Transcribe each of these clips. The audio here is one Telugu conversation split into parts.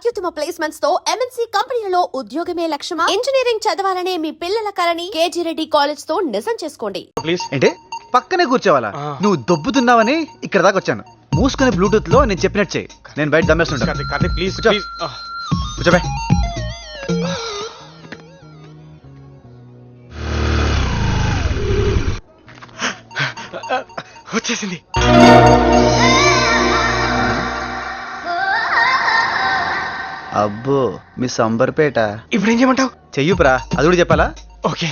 అత్యుత్తమ ప్లేస్మెంట్స్ తో ఎంఎన్సీ కంపెనీలలో ఉద్యోగమే లక్ష్యమా? ఇంజనీరింగ్ చదవాలనే మీ పిల్లల కలని కేజీ రెడ్డి కాలేజ్ తో నిజం చేసుకోండి. ప్లీజ్ ఏంటే పక్కనే కూర్చోవాలా? నువ్వు దొబ్బుతున్నావని ఇక్కడ దాకా వచ్చాను. మూసుకునే బ్లూటూత్ లో నేను చెప్పినట్టు చేయి. నేను బయట దమ్మేస్తుంటా. ప్లీజ్ కూర్చోబే. వచ్చేసింది. అబ్బో మీ సంబర్పేట. ఇప్పుడు ఏం చేయమంటావు? చెయ్యుపురా, అది కూడా చెప్పాలా? ఓకే.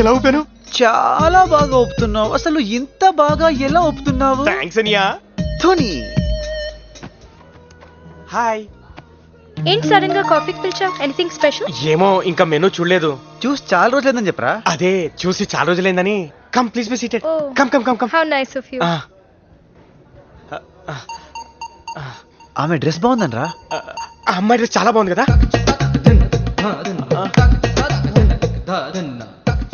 ఎలా ఊపాను? చాలా బాగా ఒప్పుతున్నావు. అసలు ఇంత బాగా ఎలా ఒప్పుతున్నావు? థ్యాంక్స్ అనియా. ధోని హాయ్. ఏంటి సడన్ గా కాఫీకి పిలిచావు? Anything special? ఏమో ఇంకా మెనూ చూడలేదు. చూసి చాలా రోజులేదని చెప్పరా? అదే చూసి చాలా రోజులైందని. Come please be seated. Come come come come. How nice of you. ఆమె డ్రెస్ బాగుందనరా? ఆ అమ్మాయి డ్రెస్ చాలా బాగుంది కదా.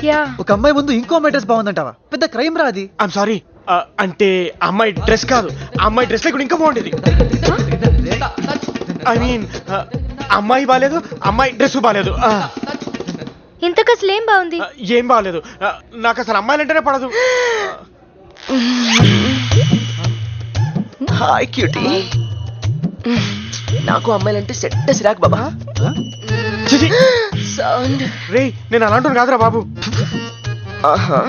యా. ఒక అమ్మాయి ముందు ఇంకో అమ్మాయి డ్రెస్ బాగుందంటావా? పెద్ద క్రైమ్ రా అది. I'm sorry. అంటే అమ్మాయి డ్రెస్ కాదు, అమ్మాయి డ్రెస్ లేకుండా ఇంకా బాగుండేది. ఐ మీన్ అమ్మాయి బాలేదు, అమ్మాయి డ్రెస్ బాలేదు. ఇంతకు అసలు ఏం బాగుంది? ఏం బాగలేదు. నాకు అసలు అమ్మాయిలంటేనే పడదు. Hi cutie. నాకు అమ్మాయిలంటే సెట్ సిరాక్ బాబా. సౌండ్ రే నేను అలాంటి కాదురా బాబు. ఆహా,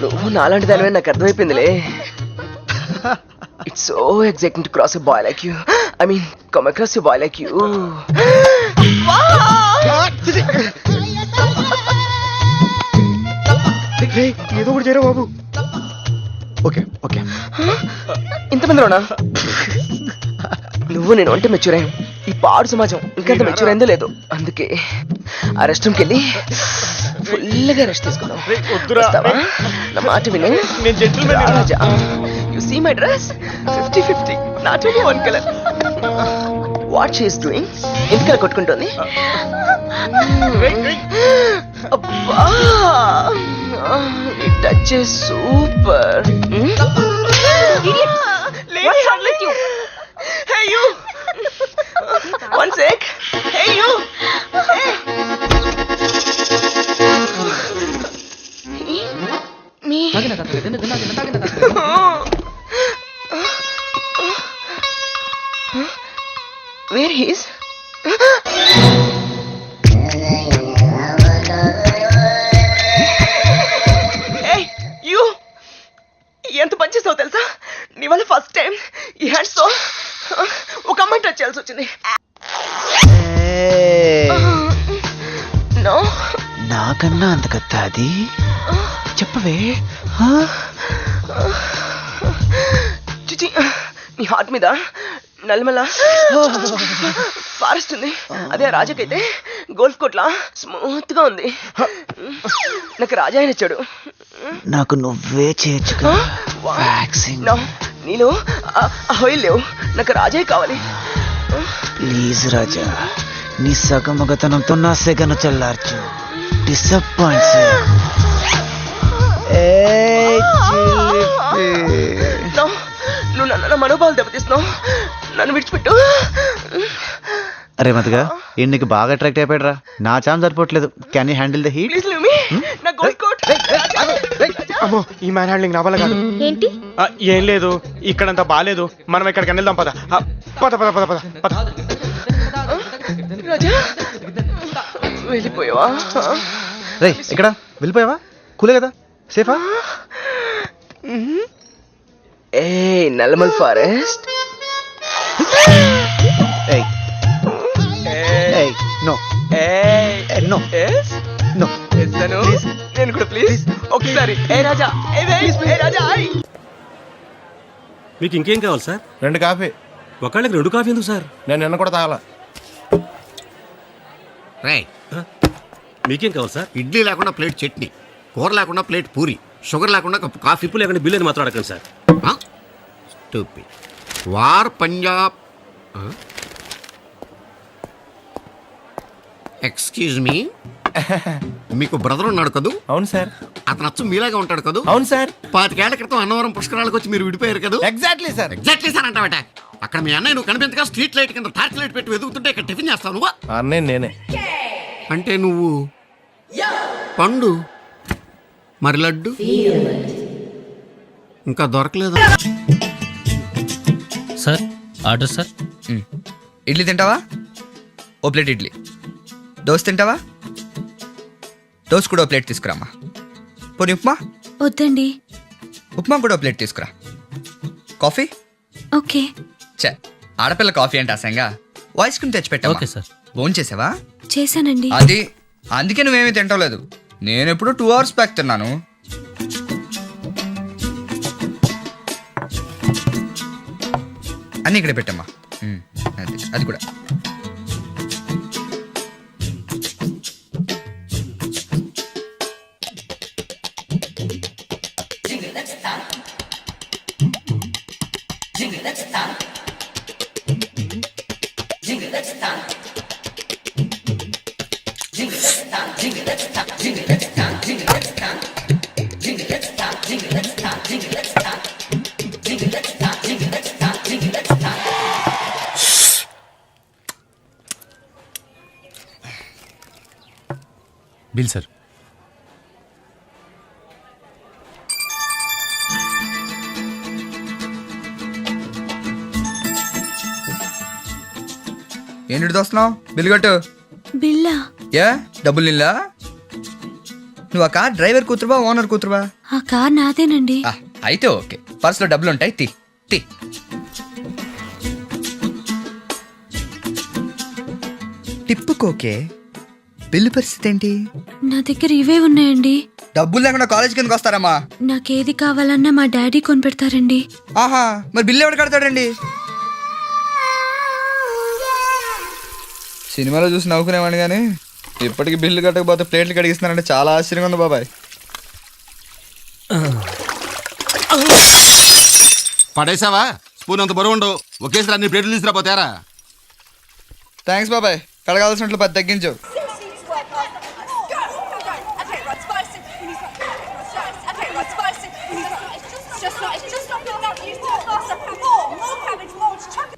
నువ్వు నాలాంటి దానివే నాకు అర్థమైపోయిందిలే. It's so exciting to cross a boy like you. I mean come across a boy like you. ఏదో ఒకటి చేయరా బాబు. Okay okay. ఇంతమందిలోనా? నువ్వు నేను అంటే మెచ్యూర్ అయ్యాం. ఈ పాడు సమాజం ఇంకంత మెచ్యూర్ అయిందో లేదు. అందుకే ఆ రెస్ట్ రూమ్కి వెళ్ళి ఫుల్గా రెస్ట్ తీసుకున్నాం. వస్తావా? నా మాట విను. నేను gentleman Raja. You see my dress? 50-50. Not only one color. What she is doing? ఎందుకలా కొట్టుకుంటుంది? అబ్బా, నీ touch is super. What's wrong with you? Hey you. One sec. Hey you. Hey. Me. Where he is? Hey, you! ఎంత పని చేసావు తెలుసా? నీ వల్ల ఫస్ట్ టైం ఈ హ్యాండ్స్ తో ఒక అమ్మాయి టచ్ చేయాల్సి వచ్చింది. నో, నాకన్నా అంత కత్తా అది. చెప్పవే. చిచి, నీ హార్ట్ మీద నల్లమల్ల ఫారెస్ట్ ఉంది. అదే రాజకైతే గోల్ఫ్ కోట్లా స్మూత్ గా ఉంది. నాకు రాజా ఆయన ఇచ్చాడు. నాకు నువ్వే చేయొచ్చు. నీలో ఆయిల్ లేవు. నాకు రాజా కావాలి. ప్లీజ్ రాజా, నీ సగమగతనంతో నా సెగను చల్లార్చు. డిసప్పాయింట్స్. నువ్వు నా మనోభావాలు దెబ్బతీస్తున్నావు. నన్ను విడిచిపెట్టు. అరే మతిగా, నీకు బాగా అట్రాక్ట్ అయిపోయాడు రా. నా చామ్ సరిపోవట్లేదు. Can you handle the heat? Please leave me. నా గోల్డ్ కోట్. అమ్మో, ఈ మ్యాన్ హ్యాండ్లింగ్ నా వల్ల కాదు. ఏంటి? ఏం లేదు, ఇక్కడంతా బాగాలేదు. మనం ఎక్కడికి వెళ్దాం. పద పద పద పద పద పద. రాజా వెళ్ళిపోయావా? రే ఇక్కడ వెళ్ళిపోయావా? కూలే కదా, సేఫా? ఏ Nallamala forest. No no no. నేను కూడా ప్లీజ్ ఒకసారి. ఏ రాజా, ఏ రాజా. మీకు ఇంకేం కావాలి సార్? 2 కాఫీ. ఒకళ్ళకి 2 కాఫీ ఎందుకు సార్? నేను నిన్న కూడా తాగాల. మీకేం కావాలి సార్? ఇడ్లీ లేకుండా ప్లేట్ చట్నీ, కూర లేకుండా ప్లేట్ పూరి, షుగర్ లేకుండా కప్పు కాఫీ. ఇప్పుడు లేకుండా బిల్లు అని మాత్రం అడగండి sir. Stupid. War Punjab. Excuse me, మీకు బ్రదర్ ఉన్నాడు కదూ? అవును సార్. అతను అచ్చు మీలాగా ఉంటాడు కదూ? అవును సార్. 25 ఏళ్ల క్రితం అన్నవరం పుష్కరాలకు వచ్చి మీరు విడిపోయారు కదూ? Exactly sir. ఎగ్జాక్ట్లీ సార్ అంటావట. అక్కడ మీ అన్నయ్య నువ్వు కనిపించగా స్ట్రీట్ లైట్ కింద టార్చ్ లైట్ పెట్టి వెతుకుతుంటే ఇక్కడ టిఫిన్ చేస్తావు నువ్వా? అన్నయ్య నేనే. అంటే నువ్వు పండు, మరి లడ్డు ఇంకా దొరకలేదా? Sir order sir. ఇడ్లీ తింటావా? ఓ ప్లేట్ ఇడ్లీ. దోశ తింటావా? దోశ కూడా ఓ ప్లేట్ తీసుకురామ్మా. పోనీ ఉప్మా? వద్దండి. ఉప్మా కూడా ఓ ప్లేట్ తీసుకురా. కాఫీ? ఓకే. చే, ఆడపిల్ల కాఫీ అంటే అసంగా వాయిస్ క్రీమ్ తెచ్చిపెట్టా. Okay sir. ఫోన్ చేసావా? చేశానండి. అది అందుకే నువ్వేమీ తింటలేదు. నేను ఎప్పుడు 2 hours బ్యాక్ తిన్నాను. అన్నీ ఇక్కడ పెట్టమ్మా. అది కూడా. Bill sir. ఏంటి వస్తున్నావు? బిల్లు కట్టు. బిల్లా? ఏ డబ్బులు నిల్లా? నువ్వు ఆ కార్ డ్రైవర్ కూతురువా ఓనర్ కూతురువా? ఆ కార్ నాదేనండి. అయితే ఓకే. పర్సులో డబ్బులు ఉంటాయి. తీ తీ. టిప్పుకోకే. బిల్లు పరిస్థితి ఏంటి? నా దగ్గర ఇవే ఉన్నాయండి. డబ్బులు లేకుండా కాలేజ్ కిందకి వస్తారమ్మా? నాకేది కావాలన్నా మా డాడీ కొనిపెడతారండి. ఆహా, మరి బిల్లు ఎవడు కడతాడండి? సినిమాలో చూసి నవ్వుకునేవాడిని కానీ ఇప్పటికి బిల్లు కట్టకపోతే ప్లేట్లు కడిగిస్తున్నారంటే చాలా ఆశ్చర్యంగా ఉంది బాబాయ్. పడేసావా? స్పూన్ అంత బరువు ఉండవు. ఒకేసారి అన్ని ప్లేట్లు తీసుకురాపోతారా? థ్యాంక్స్ బాబాయ్. కడగాల్సినట్లు 10 తగ్గించు.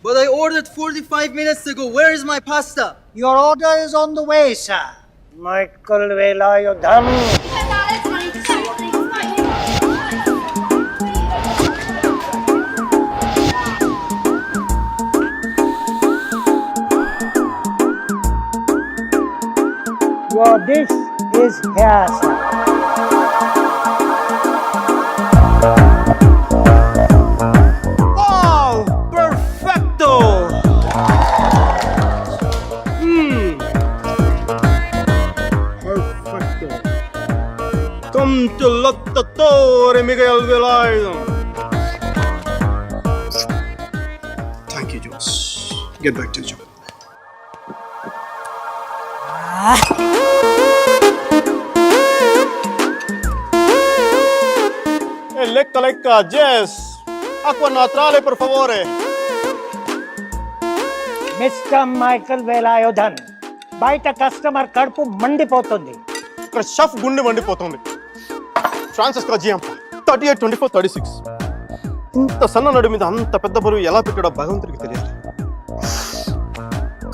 But I ordered 45 minutes ago. Where is my pasta? Your order is on the way, sir. Michael Velayodhan. Your dish is here, sir. Come to Lottatore Miguel Velayodhan. Thank you, Jones. Get back to your job. Lecca, Jess. Acqua naturale, per favore. Mr. Michael Velayodhan. బయట కస్టమర్ కడుపు మండిపోతుంది. ఇక్కడ షెఫ్ గుండె మండిపోతుంది. ఫ్రాన్సిస్ జియాంప 38, 24, 36. ఇంత సన్న నడు మీద అంత పెద్ద బరువు ఎలా పెట్టాడో భగవంతుడికి తెలియదు.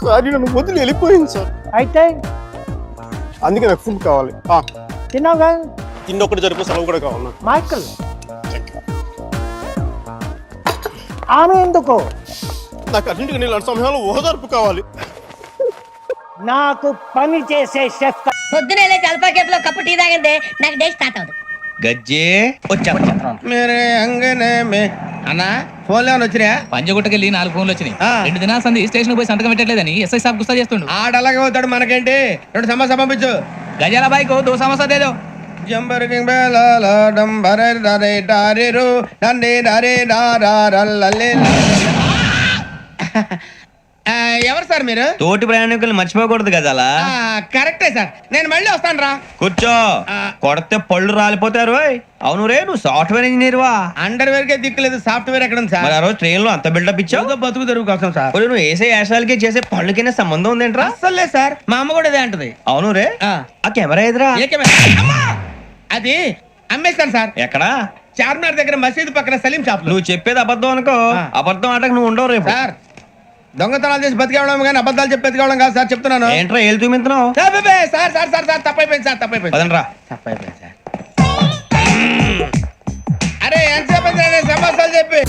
కానీ నన్ను వదిలి వెళ్ళిపోయింది సార్. అయితే అందుకే నాకు ఫుడ్ కావాలి. తిన్నావుగా? తిండి ఒకటి జరిపి సెలవు కూడా కావాలి నాకు. మైకల్, ఆమె ఎందుకు? నాకు అన్నింటికి నీళ్ళ సమయంలో ఓదార్పు కావాలి. నాకు పని చేసే షెఫ్. పొద్దునే జలపా కేఫ్లో కప్పు టీ తాగిందే నాకు డే స్టార్ట్ అవుతుంది. గజ్జే వచ్చా మేరే అంగనే మే అన్నా ఫోన్లో ఏమైనా వచ్చినా? పంజగుట్టకెళ్ళి 4 ఫోన్లు వచ్చినాయి. 2 దినాల సంది స్టేషన్ పోయి సంతకం పెట్టలేదని ఎస్ఐ సాబ్ గుస్తా చేస్తుండు. ఆడలాగే పోతాడు, మనకేంటి? 2 సమోసా పంపించు. గజాల బైక్ 2 సమోసా దేదో. జంబర్ కింగ్ బేలాల డంబరే డరే డారేరు డండే డరే డారారల్లలే. ఎవరు సార్ మీరు? తోటి ప్రయాణికులు మర్చిపోకూడదు కదా అలా. కరెక్టే సార్, నేను మళ్ళీ వస్తాను రా. కూర్చో, కొడితే పళ్ళు రాలిపోతారు. అవును రే, నువ్వు సాఫ్ట్వేర్ ఇంజనీర్ వా? అండర్వేర్ కే దిక్కులేదు, సాఫ్ట్వేర్ ఎక్కడ ఉంది సార్? మరి ఆ రోజు ట్రైన్ లో అంత బిల్డప్ ఇచ్చావు. బతుకు తెరుగు కోసం సార్. ఒరేయ్, నువ్వు వేసే యాశాలకి చేసే పళ్ళకైనా సంబంధం ఉందేంట్రా? అస్సలు లేదు సార్, మా అమ్మ కూడా ఇదే అంటది. అవును రే, ఆ. ఆ కెమెరా ఎదురా? ఏ కెమెరా? అమ్మా! అది అమ్మేస్తాను సార్. ఎక్కడా? చార్మినార్ దగ్గర మసీదు పక్కన సలీం షాప్ లో. నువ్వు చెప్పేది అబద్ధం అనుకో. ఆ. అబద్ధం ఆటకు నువ్వు ఉండవు రేపు. సార్, దొంగతనాలు చేసి బతికేవడం కానీ అబద్ధాలు చెప్పి బతికేవడం కాదు సార్, చెప్తున్నాను. ఏంట్రా ఏళ్ళు చూపించినావు? సార్ బేబే, సార్ సార్ సార్ సార్ తప్పైపోయింది సార్, తప్పైపోయింది. పదండ్రా. తప్పైపోయింది సార్. అరే ఎంతసేపు అయింది నేను సమస్యలు చెప్పి.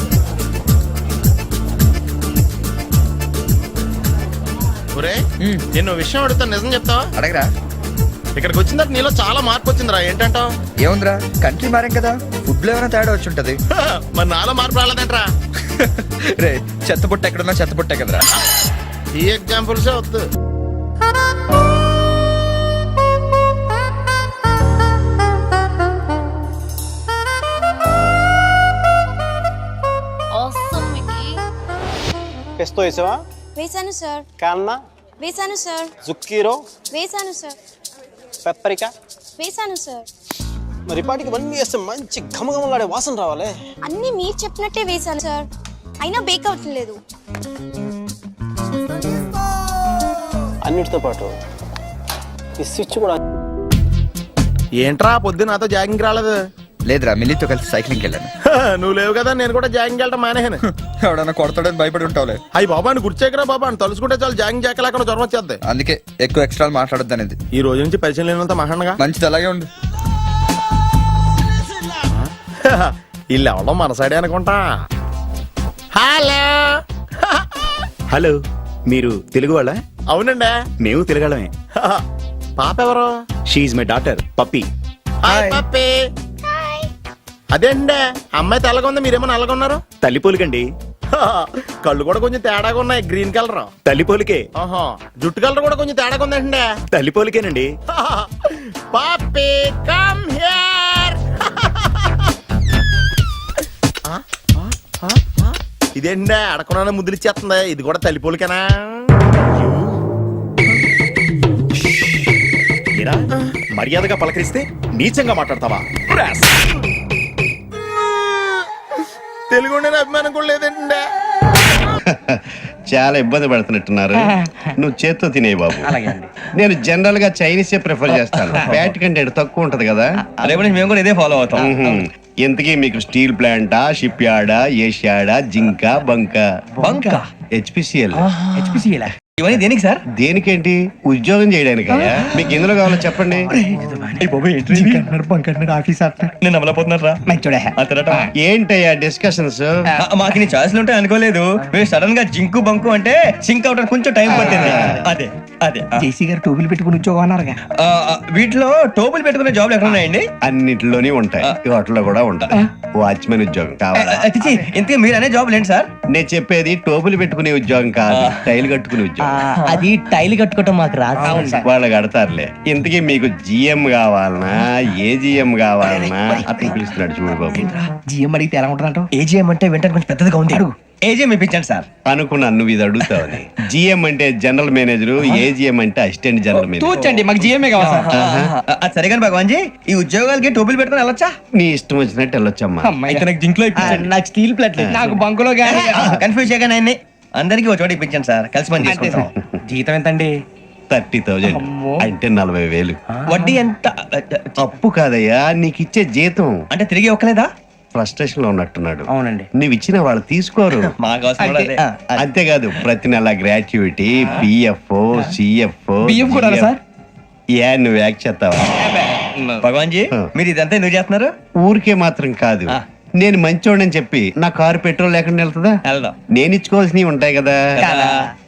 ఒరే నేను విషయం అడుగుతాను, నిజం చెప్తావా? అడగరా. ఇక్కడికి వచ్చిన తర్వాత నీలో చాలా మార్పు వచ్చిందిరా, ఏంటంటావు? ఏముందిరా, కంట్రీ మారాం కదా, ఫుడ్ లో ఏమైనా తేడా వచ్చి ఉంటది. మరి నాలో మార్పు రాలేదంట్రా. రే, చెత్తపుట్ట ఎక్కడున్నా చెత్తపుట్టే కదరా. ఈ ఎగ్జాంపుల్సే వద్దు. పెస్తో వేసావా? వేసాను సార్, కాన్నా, వేసాను సార్, జుక్కీరో, వేసాను సార్, పెప్పరికా. వేసాను సార్. మరి పాటికి ఇవన్నీ వేస్తే మంచి ఘమఘమలాడే వాసన రావాలి. అన్ని మీరు చెప్పినట్టే వేసాను సార్, అయినా బేక్ అవ్వట్లేదు. అన్నిటితో పాటు ఈ స్విచ్ కూడా. ఏంట్రా పొద్దున నాతో జాగింగ్ రాలేదు? లేదురా, మిల్లీతో కలిసి సైక్లింగ్కి వెళ్ళాను. నువ్వు లేవు కదా, నేను కూడా జాగింగ్ వెళ్ళడం మానేహాను. ఎవడన్నా కొడతాడని భయపడి ఉంటావులే. అయ్యి బాబా అని గుర్చేకరా బాబా అని తలుసుకుంటే చాలు జాగింగ్ చేయలేకుండా జ్వరం వచ్చేద్ది. అందుకే ఎక్కువ ఎక్స్ట్రా మాట్లాడొద్దు అనేది. ఈ రోజు నుంచి పరిచయం లేనంత మహాన్నగా. మంచిది, అలాగే ఉండు. వీళ్ళు ఎవడం మన సైడే అనుకుంటా. హలో హలో, మీరు తెలుగు వాళ్ళ? అవునండి, మేము తెలుగాళ్ళమే. పాప ఎవరు? She my daughter Pappi. Hi Pappi. అదేండి, అమ్మాయి తెల్లగా ఉంది, మీరేమో నల్లగా ఉన్నారు. తల్లిపోలికండి. కళ్ళు కూడా కొంచెం తేడాగా ఉన్నాయి, గ్రీన్ కలర్. తల్లిపోలికే. ఆహా, జుట్టు కలర్ కూడా కొంచెం తేడాగా ఉందండి. తల్లిపోలికేనండి. పప్పి కమ్ హియర్. ఇదేంటి అడగకుండా ముద్దులు ఇచ్చేస్తుంది, ఇది కూడా తల్లిపోలికేనా? ఏరా, మర్యాదగా పలకరిస్తే నీచంగా మాట్లాడతావా? తెలుగు అభిమానం కూడా లేదండి. చాలా ఇబ్బంది పడుతున్నట్టున్నారు. నువ్వు చేత్తో తినే బాబు. నేను జనరల్ గా చైనీసే ప్రిఫర్ చేస్తాను, ఫ్యాట్ కంటెంట్ తక్కువ ఉంటది కదా. రేపు నుంచి మేము కూడా ఇదే ఫాలో అవుతాం. ఎంతకీ మీకు స్టీల్ ప్లాంటా, షిప్ యార్డా, ఏషియాడా, జింక, బంక? హెచ్పిసిఎల్. ఇవన్నీ దేనికి సార్? దేనికేంటి? ఉద్యోగం చేయడానికి. మీకు ఎందులో కావాలో చెప్పండి. నేను అమలపోతున్నారా? ఏంటయ్యా డిస్కషన్స్? మాకు నీ ఛాయిస్లు ఉంటాయి అనుకోలేదు. మీరు సడన్ గా జింకు బంకు అంటే సింక్ అవడానికి కొంచెం టైం పట్టింది. అదే అదే జేసీ గారు టోపీలు పెట్టుకుని ఉద్యోగం అన్నారుగా. వీటిలో టోపులు పెట్టుకునే జాబ్లు ఎక్కడ ఉన్నాయండి? అన్నిటిలోనే ఉంటాయి, వాటిలో కూడా ఉంటాయి. వాచ్మెన్ ఉద్యోగం కావాలా? ఇంతకీ మీరు అనే జాబ్ ఏంటి సార్? నేను చెప్పేది టోపులు పెట్టుకునే ఉద్యోగం కాదు, టైల్ కట్టుకునే ఉద్యోగం. అది టైల్ కట్టుకోవటం మాకు రాదు. వాళ్ళు కడతారులే. ఇంతకీ మీకు జిఎం కావాలనా, ఏజిఎం కావాలనా? అతను పిలుస్తున్నాడు చూడు బాబు. జిఎం అడిగితే ఎలా ఉంటుందంట? ఏజీఎం అంటే వెంటనే కొంచెం పెద్దదిగా ఉంది. అడుగు. ఏజీఎం ఇప్పించండి సార్. అనుకున్నాను నువ్వు ఇది అడుగుతావని. జిఎం అంటే జనరల్ మేనేజర్, ఏజిఎం అంటే అసిస్టెంట్ జనరల్ మేనేజర్. తూచండి, మాకు జిఎంఏ కావాలి సార్. అది సరే కానీ భగవాన్ జీ, ఈ ఉద్యోగాలకి టోపులు పెట్టుకుని వెళ్ళొచ్చా? నీ ఇష్టం వచ్చినట్టు వెళ్ళొచ్చమ్మా. అయితే నాకు జింక్ లో నాకు స్టీల్ ప్లేట్ నాకు బంకులో గానీ. కన్ఫ్యూజ్ చేయగానే ఆయన్ని అందరికీ ఒక చోట ఇప్పించండి సార్, కలిసి పని చేసుకుంటాం. జీతం ఎంతండి? 30,000 అంటే 40,000. వడ్డీ ఎంత? అప్పు కాదయ్యా, నీకు ఇచ్చే జీతం. అంటే తిరిగి ఒక్కలేదా? ఫ్రస్ట్రేషన్ లో ఉన్నట్టున్నాడు. అవునండి. నువ్వు ఇచ్చిన వాళ్ళు తీసుకోరు. మాకు అవసరం కూడా అదే. అంతేకాదు ప్రతి నెల గ్రాట్యుటీ, పిఎఫ్, సిఎఫ్. బియ్యం కూడా సార్? ఏ నువ్వు యాక్ట్ చేస్తావా? భగవాన్ జీ, మీరు ఇదంతా ఎందుకు చేస్తున్నారు? ఊరికే మాత్రం కాదు, నేను మంచోడని చెప్పి నా కారు పెట్రోల్ లేకుండా వెళ్తుందా? వెళ్దాం. నేను ఇచ్చుకోవాల్సినవి ఉంటాయి కదా. కదా.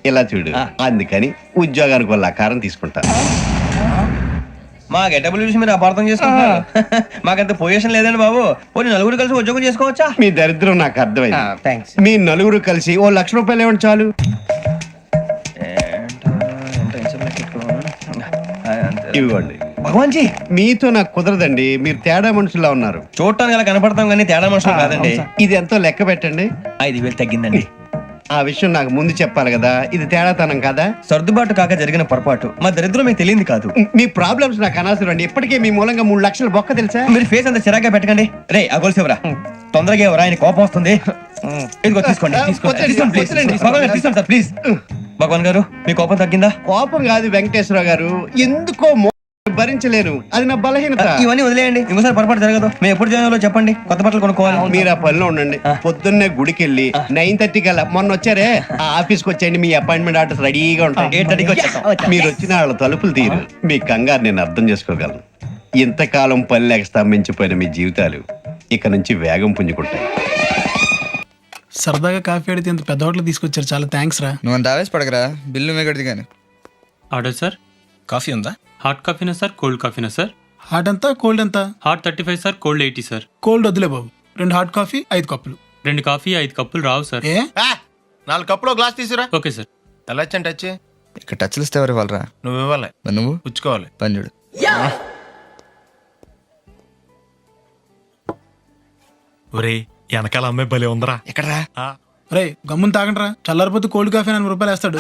ఇలా చూడు, అందుకని ఉద్యోగానికి వాళ్ళ ఆకారం తీసుకుంటా. మా గెటబుల్ చూసి మీరు అపార్థం చేసుకుంటున్నారు. మాకంత పొజిషన్ లేదండి బాబు. పోనీ నలుగురు కలిసి ఉద్యోగం చేసుకోవచ్చా? మీ దరిద్రం నాకు అర్థమైంది. థ్యాంక్స్. మీ నలుగురు కలిసి ఓ ₹1,00,000 ఇవ్వండి చాలు. ఇవ్వండి. భగవాన్ జీ, మీతో నాకు కుదరదండి, మీరు తేడా మనుషులా ఉన్నారు. చూడటానికి అలా కనపడతాం కానీ తేడా మనుషులు కాదండి. ఇది ఎంతో లెక్క పెట్టండి. 5,000 తగ్గిందండి. ఆ విషయం నాకు ముందు చెప్పాలి కదా, ఇది తేడాతనం కదా. సర్దుబాటు కాక జరిగిన పొరపాటు మా దరిద్రం మీకు తెలియంది కాదు. మీ ప్రాబ్లమ్స్ నాకు అనవసరం అండి. ఇప్పటికే మీ మూలంగా 3 లక్షలు బొక్క తెలుసా. మీరు ఫేస్ అంత చిరాగ్గా పెట్టకండి. రే ఆ గొలుసు ఎవరా? తొందరగా ఎవరా? ఆయన కోపం వస్తుంది. ఇదిగో తీసుకోండి, తీసుకోండి ప్లీజ్. భగవాన్ గారు తీసుకోండి సార్ ప్లీజ్. భగవాన్ గారు మీ కోపం తగ్గిందా? కోపం కాదు వెంకటేశ్వర గారు, ఎందుకో భరించలేను, అది నా బలహీనత. ఇవన్నీ వదిలేయండి, ఇంకోసారి పొరపాటు జరగదు. మేము ఎప్పుడు జాయిన్ అవ్వాలో చెప్పండి, కొత్త బట్టలు కొనుక్కోవాలి. మీరు ఆ పనిలో ఉండండి. పొద్దున్నే గుడికి వెళ్ళి 9:30 కల్లా, మొన్న వచ్చారే ఆ ఆఫీస్కి వచ్చేయండి, మీ అపాయింట్మెంట్ ఆర్డర్స్ రెడీగా ఉంటాయి. 8:30కి వచ్చేస్తాం. మీరు వచ్చిన వాళ్ళ తలుపులు తీరు. మీ కంగారు నేను అర్థం చేసుకోగలను. ఇంతకాలం పని లేక స్తంభించిపోయిన మీ జీవితాలు ఇక నుంచి వేగం పుంజుకుంటాయి. సరదాగా కాఫీ అడిగితే ఇంత పెద్ద హోటల్ తీసుకొచ్చారు, చాలా థ్యాంక్స్ రా. నువ్వు అంత ఆవేశపడకరా, బిల్లు మేగడిది కానీ. Order sir. కాఫీ ఉందా? హాట్ కాఫీనా సార్, కోల్డ్ కాఫీనా సార్? హాట్ ఎంత, కోల్డ్ ఎంత? Hot 35 sir, cold 80 sir. Cold వద్దులే బాబు, 2 హాట్ కాఫీ 5 కప్పులు. 2 కాఫీ 5 కప్పులు రావు సార్. ఏ 4 కప్పులో గ్లాస్ తీసురా. Okay sir. ఎలా వచ్చాను టచ్ ఇక్కడ టచ్లు ఇస్తే ఎవరు ఇవ్వాలరా? నువ్వు ఇవ్వాలి, మరి నువ్వు పుచ్చుకోవాలి. పని చూడు. ఒరే వెనకాల అమ్మాయి భలే ఉందరా. ఎక్కడరా? రే గమ్మున తాగండిరా, చల్లారిపోతే కోల్డ్ కాఫీ 4 రూపాయలు వేస్తాడు.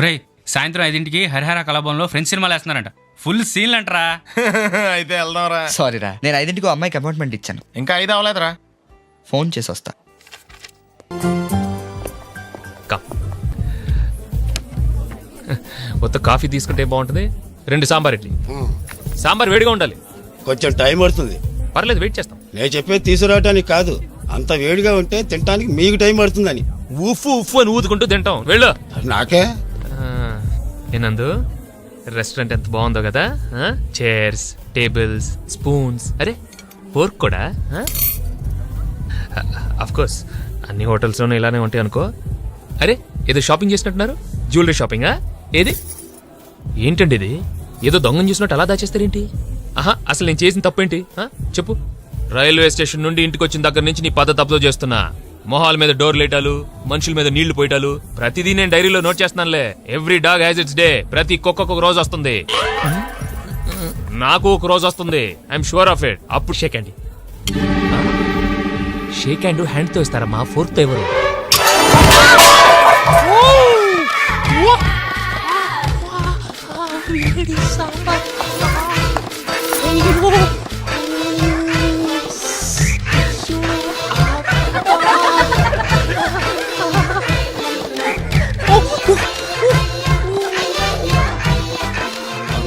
రేయ్ సాయంత్రం 5ంటికి హరిహర కళాభవన్లో ఫ్రెండ్స్ సినిమాలు వేస్తున్నారంట. ఫుల్ సీన్లు అంటరా. అయితే వెళ్దాంరా. సారీ రా, నేను 5ంటికి అమ్మాయికి అపాయింట్మెంట్ ఇచ్చాను. ఇంకా 5 అవ్వలేదురా. ఫోన్ చేసి వస్తా. మొత్తం కాఫీ తీసుకుంటే బాగుంటుంది. 2 సాంబార్ ఇడ్లీ. సాంబార్ వేడిగా ఉండాలి. కొంచెం టైం పడుతుంది. పర్లేదు, వెయిట్ చేస్తాం. నేను చెప్పేది తీసుకురావటానికి కాదు, అంత వేడిగా ఉంటే తినడానికి మీకు టైం పడుతుందని. ఉఫ్ఫు ఉఫ్ఫు అని ఊదుకుంటూ తింటాం. వెళ్ళు. నాకే ఏనందు రెస్టారెంట్ ఎంత బాగుందో కదా. చైర్స్, టేబుల్స్, స్పూన్స్, అరే ఫోర్క్ కూడా. అఫ్ కోర్స్ అన్ని హోటల్స్లోనూ ఇలానే ఉంటాయి అనుకో. అరే ఏదో షాపింగ్ చేసినట్టున్నారు, జ్యువెలరీ షాపింగా? ఏది ఏంటండి ఇది? ఏదో దొంగను చూసినట్టు అలా దాచేస్తారేంటి? ఆహా, అసలు నేను చేసిన తప్పేంటి చెప్పు. రైల్వే స్టేషన్ నుండి ఇంటికి వచ్చిన దగ్గర నుంచి నీ పద్ధతి తప్పుతో చేస్తున్నా. మొహాల మీద డోర్ లేటాలు, మనుషుల మీద నీళ్లు పోయటాలు, ప్రతిదీ నేను డైరీలో నోట్ చేస్తున్నానులే. Every dog has its day. ప్రతి కుక్కకు ఒక రోజు వస్తుంది, నాకు ఒక రోజు వస్తుంది. I'm sure of it. అప్పుడు shake hand. Shake hand hand తో ఇస్తారమ్మా, ఫోర్త్ తో ఎవరు?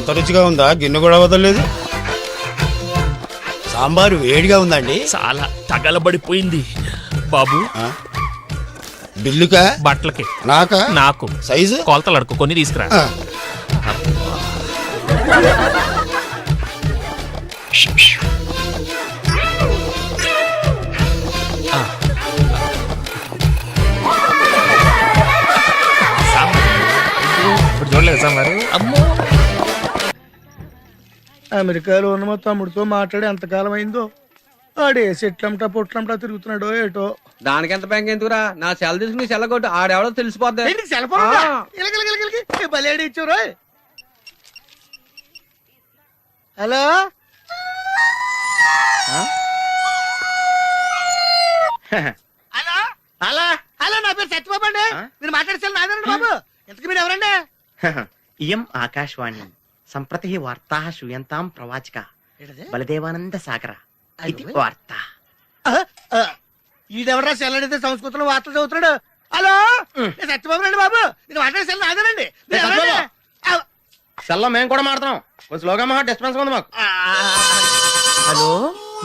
అంత రుచిగా ఉందా? గిన్నె కూడా వదలలేదు. సాంబారు వేడిగా ఉందండి. చాలా తగలబడిపోయింది బాబు. బిల్లుకా? బట్టలకి. నాకా? నాకు. సైజు? కొలతలు అడుకో, కొన్ని తీసుకురా. ఇప్పుడు చూడలేదు సాంబారు. అమ్మో, అమెరికాలో ఉన్న మా తమ్ముడితో మాట్లాడి ఎంతకాలం అయిందో. ఆడే చెట్లంటా పొట్లంటా తిరుగుతున్నాడో ఏటో. దానికి ఎంత బ్యాంక్ ఎందుకురా? నా సెల్ తీసుకుని సెల్ కొట్టు, ఆడెవడో తెలిసిపోద్ది. ఇచ్చారు. హలో హలో హలో హలో, నా పేరు సత్యబాబు అండి. మీరు మాట్లాడేసారు నాదండి బాబు. ఇంతకు మీరు ఎవరండి? ఇయం ఆకాశవాణి సంప్రతి వార్తా శ్రూయంతాం ప్రవాచక బలదేవానంద సాగర ఇది వార్త. ఈడెవరా సెల్లడితే సంస్కృతంలో వార్తలు చదువుతున్నాడు. హలో, నేను సత్యబాబు రండి బాబు. మీరు మాట్లాడే సెల్ నాదేనండి. సెల్లో మేము కూడా మాడతాం. కొంచెం లోగా మా డిస్టెన్స్ ఉంది మాకు. హలో,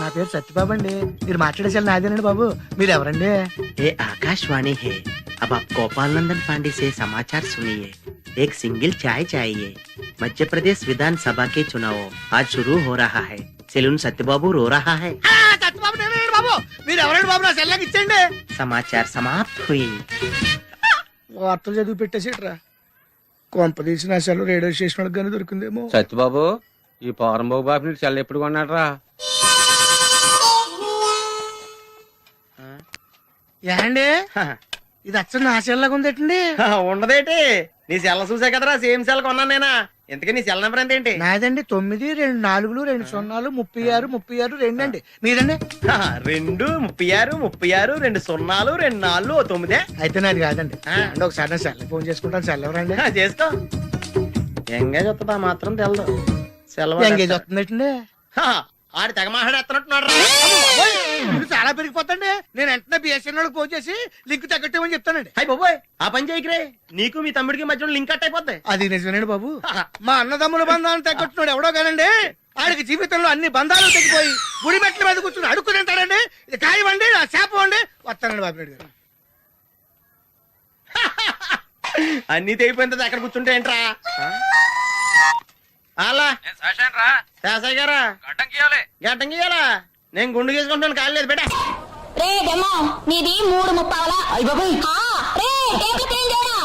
నా పేరు సత్యబాబు అండి. మీరు మాట్లాడే సెల్ నాదేనండి బాబు. మీరు ఎవరండి? ये आकाशवाणी है। अब आप गोपाल नंदन पांडे से समाचार सुनिए। एक सिंगल चाय चाहिए। मध्य प्रदेश विधानसभा के चुनाव आज शुरू हो रहा है। सेलून सत्यबाबू रो रहा है। సత్యబాబు నేనండి బాబు. మీరు ఎవరండి బాబు? నా సెల్ నాకు ఇచ్చండి. समाचार समाप्त हुई। వార్తలు చదివి పెట్టేసేట్రా. కొంప తీసి నా సెల్ రేడియో స్టేషన్ వాళ్ళకి కానీ దొరికిందేమో. సత్యబాబు, ఈ పౌరంబాబు బాబు సెల్ ఎప్పుడు కొన్నాడు రా? ఏండి ఇది అచ్చ నా సెల్ లాగా ఉందేటండి. ఉండదేటి, నీ సెల్ చూసే కదరా సేమ్ సెల్ కొన్నాను నేనా. ఎందుకని నీ సెల్ నెంబర్ ఎంతేంటి? నాదండి 9 2 4 2 0 36 36 2 అండి. మీదండి? 2 36 36 2 0 2 4 9. అయితే నాది కాదండి. అంటే ఒకసారి నేను సెల్ ఫోన్ చేసుకుంటాను. సెల్ ఎవరండి? చేసుకో. ఎంగేజ్ వస్తుందా మాత్రం తెలదు. సెలవు ఎంగేజ్ వస్తుందండి. ఆడి తెగ మాట్లాడేస్తున్నట్టున్నాడు. మీరు చాలా పెరిగిపోతండి. నేను వెంటనే బిఎస్ఎన్ఎల్ ఫోన్ చేసి లింక్ తగ్గట్టమని చెప్తానండి. అయ్యి బాబోయ్, ఆ పని చేయకరే. నీకు మీ తమ్ముడికి మధ్యలో లింక్ కట్ అయిపోద్ది. అది నిజమేనండి బాబు. మా అన్నదమ్ముల బంధాలను తగ్గట్టున్నాడు ఎవడో కానండి. ఆడికి జీవితంలో అన్ని బంధాలు తగ్గిపోయి గుడి మెట్ల మీద కూర్చుని అడుక్కు తింటాడండి. ఇది కాయవండి, నా శాపం అండి. వస్తానండి బాబునాయుడు గారు. అన్ని తెగిపోయిన తర్వాత ఎక్కడ కూర్చుంటే ఏంట్రా? అలా శాసయ్య గారా గడ్డం గీయాలా? నేను గుండు గీసుకుంటాను, కాలు లేదు బేటా. రే డెమో నీది 3 ముప్పావలా. అయ్య బాబాయ్. రే టేబుల్ క్లీన్ చేయరా.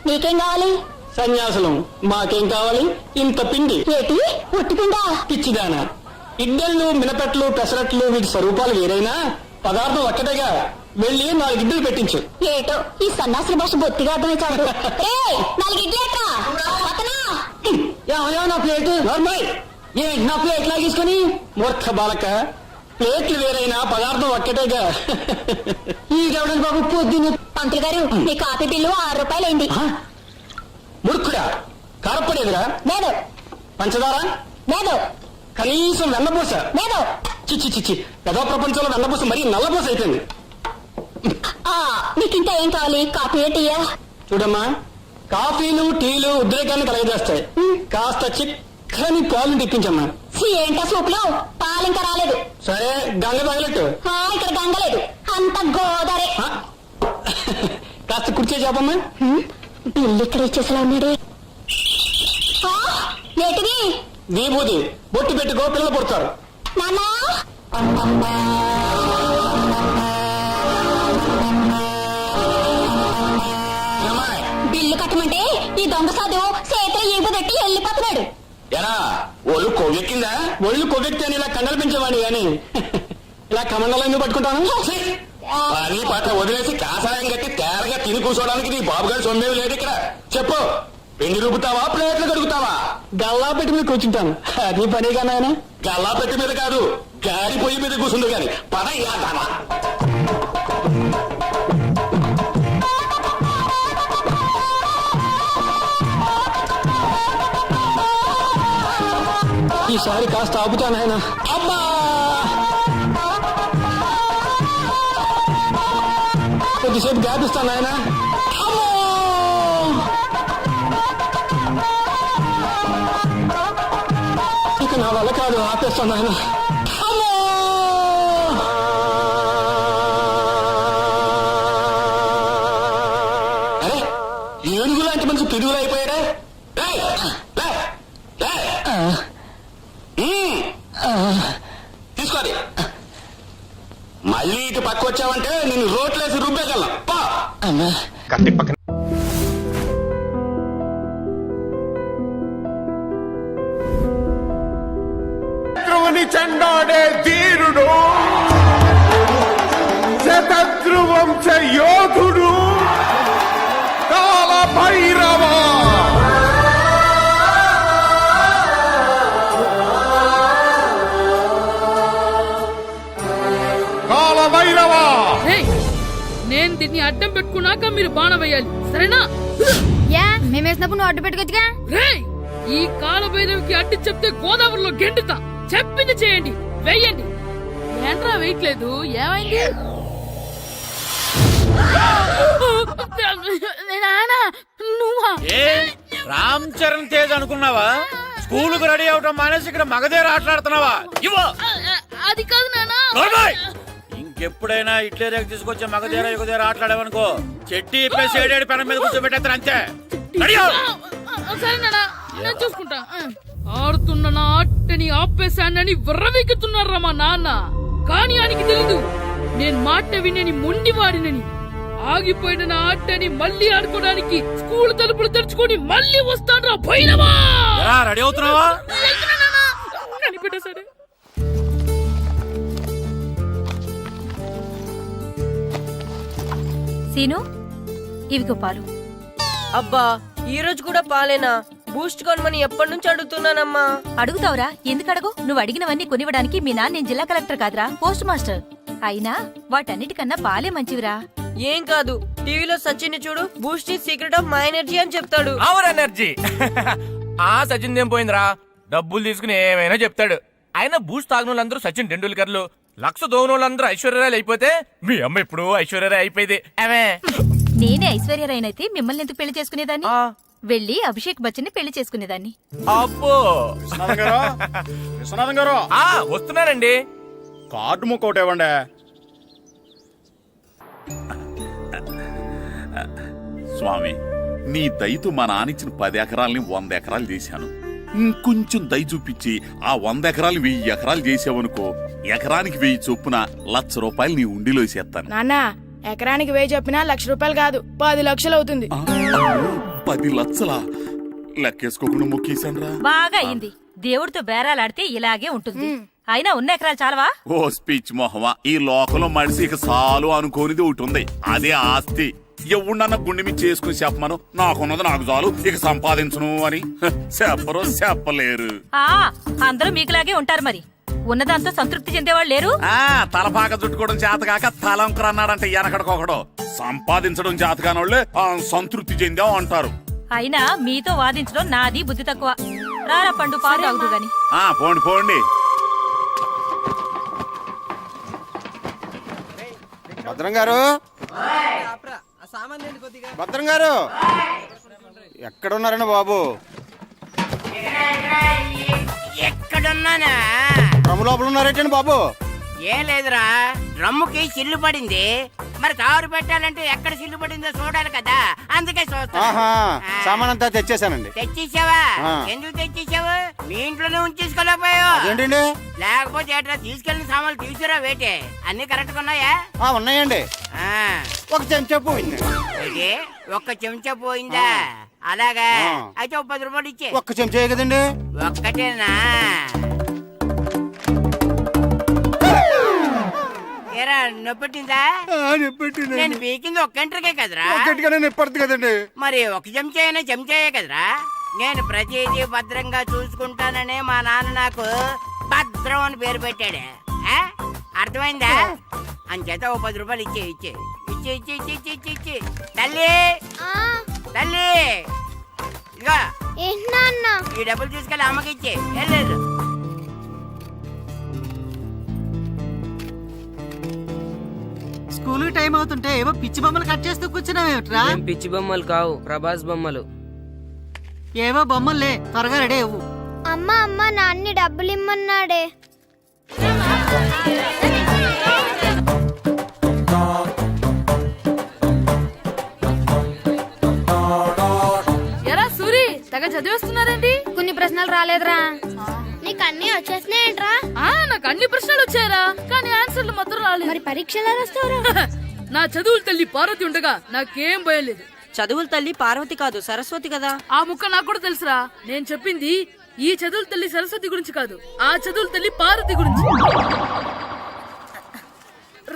నీకేం కావాలి? సన్యాసులం మాకేం కావాలి? ఇంత పిండి. ఏటి ఉట్టి పిండా? పిచ్చిదానా, ఇడ్డళ్ళు మినపెట్లు పెసరట్లు వీటి స్వరూపాలు వేరైనా పదార్థం ఒక్కటేగా. వెళ్ళి 4 గిడ్డలు పెట్టించు. ఏటో ఈ సన్నాసుల భాష బొత్తిగా అర్థమై చాలు. రే 4 ఇడ్లీ ఎట్రా వతనా? నా ప్లేట్ నా ప్లేట్ లాగేసుకొని మూర్ఖ బాలక. ప్లేట్లు వేరైనా పదార్థం ఒక్కటేగా. ఈ బాబు పొద్దున్న. పంతులు గారు మీ కాఫీ బిల్లు 6 రూపాయలైంది. మురుక్కుడా, కారపడేదిరా? లేదు. పంచదార? లేదు. కనీసం వెన్నపూస? లేదు. చిచ్చి చిచ్చి, పెదో ప్రపంచంలో వెన్నపూస మరీ నల్లపూస అయిపోయింది. మీకు ఇంకా ఏం కావాలి? కాఫీ టీయా? చూడమ్మా, కాఫీలు టీలు ఉద్రేకాన్ని కలగజేస్తాయి. కాస్త చిక్కని పాలు తెప్పించమ్మా. ఏంటా సూపులో పాలు ఇంకా రాలేదు. సరే, గంగ తగలట్టు. ఇక్కడ గంగలేదు, అంత గోదావరి. కాస్త కుర్చీ చెప్పమ్మా. బిల్లు ఇక్కడ ఇచ్చేసలా ఉన్నాడే. ఏంటిది? విభూది బొట్టు పెట్టుకో, పిల్లలు పుడతారు. నాన్నా బిల్లు కట్టమంటే ఈ దొంగ సాధు చేతిలో ఈపు తట్టి వెళ్ళిపోతున్నాడు. ఎరా ఒళ్ళు కొవ్వెక్కిందా? ఒళ్ళు కొవ్వెక్కి అని ఇలా కండలు పెంచేవాడి కానీ ఇలా కమండలో ఎందుకు పట్టుకుంటాను? పని పట్ల వదిలేసి కాసాయం కట్టి తేరగా తిని కూర్చోడానికి నీ బాబుగారు సొమ్మేవి లేదు ఇక్కడ. చెప్పు, పిండి రుబ్బుతావా, ప్లేట్లు కడుగుతావా? గల్లా పెట్టి మీద కూర్చుంటాను. అది పనిగా నాయన. గల్లా పెట్టి మీద కాదు, గారి పొయ్యి మీద కూర్చుంది కానీ పద ఇలాంటావా? ఈసారి కాస్త ఆపుతాను ఆయన. అబ్బా, కొద్దిసేపు గ్యాప్ ఇస్తాను ఆయన. ఇక నా వల్ల కాదు, ఆపేస్తాను ఆయన. అరే, ఏనుగు లాంటి మనిషి పిడుగులు అయిపోయాడే. తీసుకోది. మళ్ళీ ఇటు పక్క వచ్చావంటే నేను రోట్లేసి రుబ్బేగలం. కత్తి పక్కన శత్రువుని చెండాడే ధీరుడు, శతద్రువంశ యోధుడు కాల భైరవ. కాల భైరవ, నేను దీన్ని అడ్డం పెట్టుకున్నాక మీరు బాణ వేయాలి, సరేనా? మేమేసినప్పుడు నువ్వు అడ్డు పెట్టుకోవచ్చుగా. ఈ కాలభైరవికి అడ్డు చెప్తే గోదావరిలో గెంటుతా. చెప్పింది చేయండి, వెయ్యండి. ఏంట్రా వెయ్యట్లేదు, ఏమైంది? నువ్వా? రామ్ చరణ్ తేజ్ అనుకున్నావా? స్కూల్ కు రెడీ అవటం మానేసి ఇక్కడ మగధీర ఆటలాడుతున్నావా? అది కాదు నాన్న. ఇంకెప్పుడైనా ఇట్లే రేపు తీసుకొచ్చే మగధీర యుగధీర ఆటలాడావనుకో, చెట్టి ఇప్పేసి ఏడేడు పెనం మీద కూర్చోబెట్టేస్తారు అంతే. సరే నాన్న, నేను చూసుకుంటా. ఆడుతున్న నా ఆటని ఆపేశానని విర్రవీగుతున్నారా మా నాన్న. కానీ ఆయనకి తెలీదు నేను మాట వినని మొండివాడినని. ఆగిపోయిన నా ఆటని మళ్ళీ ఆడుకోవడానికి స్కూల్ తలుపులు తెరుచుకొని మళ్ళీ వస్తాను. భైరవా, రెడీ అవుతున్నావా? కనిపెట్టా సరే. సీను, ఇవిగో పాలు. అబ్బా, ఈ రోజు కూడా పాలేనా? బూస్ట్ కొనమని ఎప్పటి నుంచి అడుగుతున్నానమ్మా. అడుగుతావురా, ఎందుకు అడగు? నువ్వు అడిగినవన్నీ కొనివ్వడానికి మీ నాన్న నేను జిల్లా కలెక్టర్ కాదురా, పోస్ట్ మాస్టర్. అయినా వాటన్నిటికన్నా పాలే మంచివిరా. ఏం కాదు, టీవీలో సచిన్ చూడు, Boost is secret of my energy అని చెప్తాడు. Our energy. ఆ సచిన్ ఏం పోయిందిరా, డబ్బులు తీసుకుని ఏమైనా చెప్తాడు. ఆయన బూస్ట్ తాగిన వాళ్ళందరూ సచిన్ టెండూల్కర్లు, లక్ష దోని వాళ్ళందరూ ఐశ్వర్యరాయలు అయిపోతే మీ అమ్మ ఇప్పుడు ఐశ్వర్యరాయ్ అయిపోయింది. ఆమె నేనే ఐశ్వర్యరాయనైతే మిమ్మల్ని ఎందుకు పెళ్లి చేసుకునేదాన్ని? వెళ్ళి అభిషేక్ బచ్చన్ ని పెళ్లి చేసుకునేదాన్ని. అబ్బో. విశ్వనాథం గారు వస్తున్నానండి. కార్డు ముక్క ఒకటి ఇవ్వండి. స్వామి, నీ దయతో మా నానిచ్చిన 10 ఎకరాలని 100 ఎకరాలు చేశాను. ఇంకొంచెం దయ చూపించి ఆ 100 ఎకరాలు 1000 ఎకరాలు చేసావనుకో, ఎకరానికి 1000 చొప్పున ₹1,00,000 నీ ఉండిలో వేసేస్తాను. నాన్న, ఎకరానికి 1000 చెప్పినా ₹1,00,000 కాదు, 10 లక్షలు అవుతుంది. 10 లక్షలా? లెక్కేసుకోకుండా మొక్కేశాను రా. బాగా అయింది. దేవుడితో బేరాలాడితే ఇలాగే ఉంటుంది. అయినా ఉన్న ఎకరాలు చాలవా? ఓ స్పీచ్ మొహమా, ఈ లోకంలో మనిషి ఇక సాలు అనుకోనిది ఒకటి ఉంది, అదే ఆస్తి. ఎవడన్నా గుండె మీద చేసుకుని చెప్పమను, నాకున్నది నాకు చాలు, ఇక సంపాదించును అని. చెప్పరు, చెప్పలేరు. అందరూ మీకులాగే ఉంటారు మరి. ఉన్నదాంతో సంతృప్తి చెందేవాళ్ళు లేరు. తలపాక చుట్టుకోవడం చేతకాక తలంకర అన్నాడంటే వెనకడకొకడు. సంపాదించడం చేతకానోళ్లే సంతృప్తి చెందాం అంటారు. అయినా మీతో వాదించడం నాది బుద్ధి తక్కువ. రారా పండు, పాలు తాగుదు గాని. పోండి పోండి. భద్రం గారు, భద్రం గారు ఎక్కడున్నారండి బాబు? ఎక్కడున్నానా? డ్రమ్ లోపల ఉన్నారేంటండి బాబు? ఏం లేదురా, డ్రమ్ముకి సిల్లు పడింది. మరి కారు పెట్టాలంటే ఎక్కడ సిల్లు పడిందో చూడాలి కదా, అందుకే చూస్తా. సామాన్ అంతా తెచ్చేసానండి. తెచ్చేసావా? ఎందుకు తెచ్చేసావు? మీ ఇంట్లోనే ఉంచేసుకోలేకపోయావు. ఏంటండి? లేకపోతే ఎట్లా తీసుకెళ్లిన సామాన్లు తీసుకురా వేటే. అన్ని కరెక్ట్ ఉన్నాయా? ఉన్నాయండి. ఒక చెంచా పోయింది. ఒక్క చెంచా పోయిందా? అలాగా, అయితే ఒక ₹10 ఇచ్చే. ఒక్క చెంచా కదండి? ఒక్కటేనా? ఏరా, నొప్పెట్టిందా? నేను పీకింది ఒక్క గంటకే కదరా? నొప్పడుతుంది కదండి. మరి ఒక చెంచాయే కదరా? నేను ప్రతిదీ భద్రంగా చూసుకుంటాననే మా నాన్న నాకు భద్రం అని పేరు పెట్టాడు. అర్థమైందా? అంచేత ఓ ₹10 ఇచ్చే. తల్లి తల్లి, ఇదిగో ఈ డబ్బులు తీసుకెళ్ళి అమ్మకి ఇచ్చే. వెళ్ళలేదు. స్కూల్ టైం అవుతుంటే ఏవో పిచ్చి బొమ్మలు కట్ చేస్తూ కూర్చున్నావేమిట్రా? పిచ్చి బొమ్మలు కావు, ప్రభాస్ బొమ్మలు. ఏవో బొమ్మలే, త్వరగా రెడీ అవ్వు. అమ్మ నాన్ని డబ్బులు ఇమ్మన్నాడే. ఎరా సూరి, తెగ చదివేస్తున్నారండి. కొన్ని ప్రశ్నలు రాలేదురా. నీకు అన్ని వచ్చేసినాయంట్రా? నాకు అన్ని ప్రశ్నలు వచ్చాయరా, కానీ ఆన్సర్లు మాత్రం రాలేదు. మరి పరీక్షలు రాస్తావురా? నా చదువుల తల్లి పార్వతి ఉండగా నాకేం భయం లేదు. చదువుల తల్లి పార్వతి కాదు, సరస్వతి కదా. ఆ ముక్క నాకు కూడా తెలుసురా. నేను చెప్పింది ఈ చదువుల తల్లి సరస్వతి గురించి కాదు, ఆ చదువుల తల్లి పార్వతి గురించి.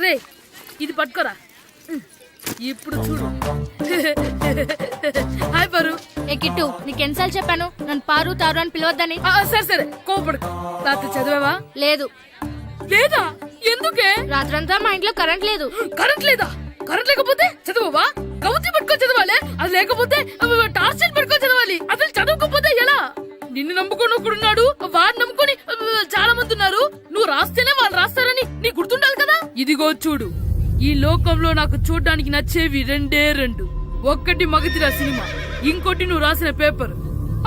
రే, ఇది పట్టుకోరా. ఇప్పుడు చూడు. హాయ్ పారు. ఏ కిట్టు, నీకెన్నిసార్లు చెప్పాను నన్ను పారు తారు అని పిలవద్దని? సరే కోపడుకో. రాత్రి చదివావా? లేదు. లేదా? ఎందుకే? రాత్రంతా మా ఇంట్లో కరెంట్ లేదు. కరెంట్ లేదా? కరెంట్ లేకపోతే చదవవా? కవిత పట్టుకొని చదవాలి. అది లేకపోతే టార్చర్ పట్టుకొని చదవాలి. అసలు చదవకపోతే ఎలా? నిన్ను నమ్ముకొని ఒకడున్నాడు, వాడిని నమ్ముకొని చాలా మంది ఉన్నారు. నువ్వు రాస్తేనే వాళ్ళు రాస్తారని నీ గుర్తుండాలి కదా. ఇదిగో చూడు, ఈ లోకంలో నాకు చూడ్డానికి నచ్చేవి 2. ఒక్కటి మగధిరా సినిమా, ఇంకోటి నువ్వు రాసిన పేపర్.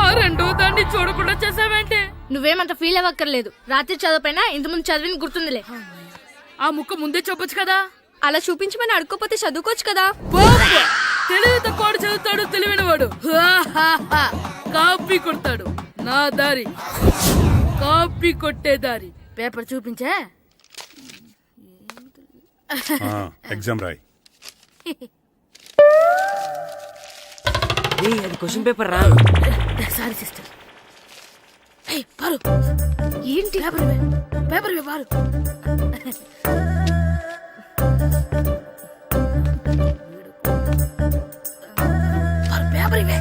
ఆ రెండో దాన్ని చూడకుండా చేసావేంటే? నువ్వేమంత ఫీల్ అవ్వక్కర్లేదు. రాత్రి చదవపోయినా ఇంతకుముందు చదివిన గుర్తుందిలే. ఆ ముక్క ముందే చెప్పొచ్చు కదా. అలా చూపించమని అడుక్కోపోతే చదువుకోవచ్చు కదా. తెలివి తక్కువ చదువుతాడు, తెలివైనవాడు కాపీ కొడతాడు. నా దారి కాపీ కొట్టే దారి. పేపర్ చూపించే. ఎగ్జామ్ రాయ్. అది క్వశ్చన్ పేపర్ రా. Sorry sister. పారు, ఏంటి పేపర్ పారు. పేపర్ ఇవే.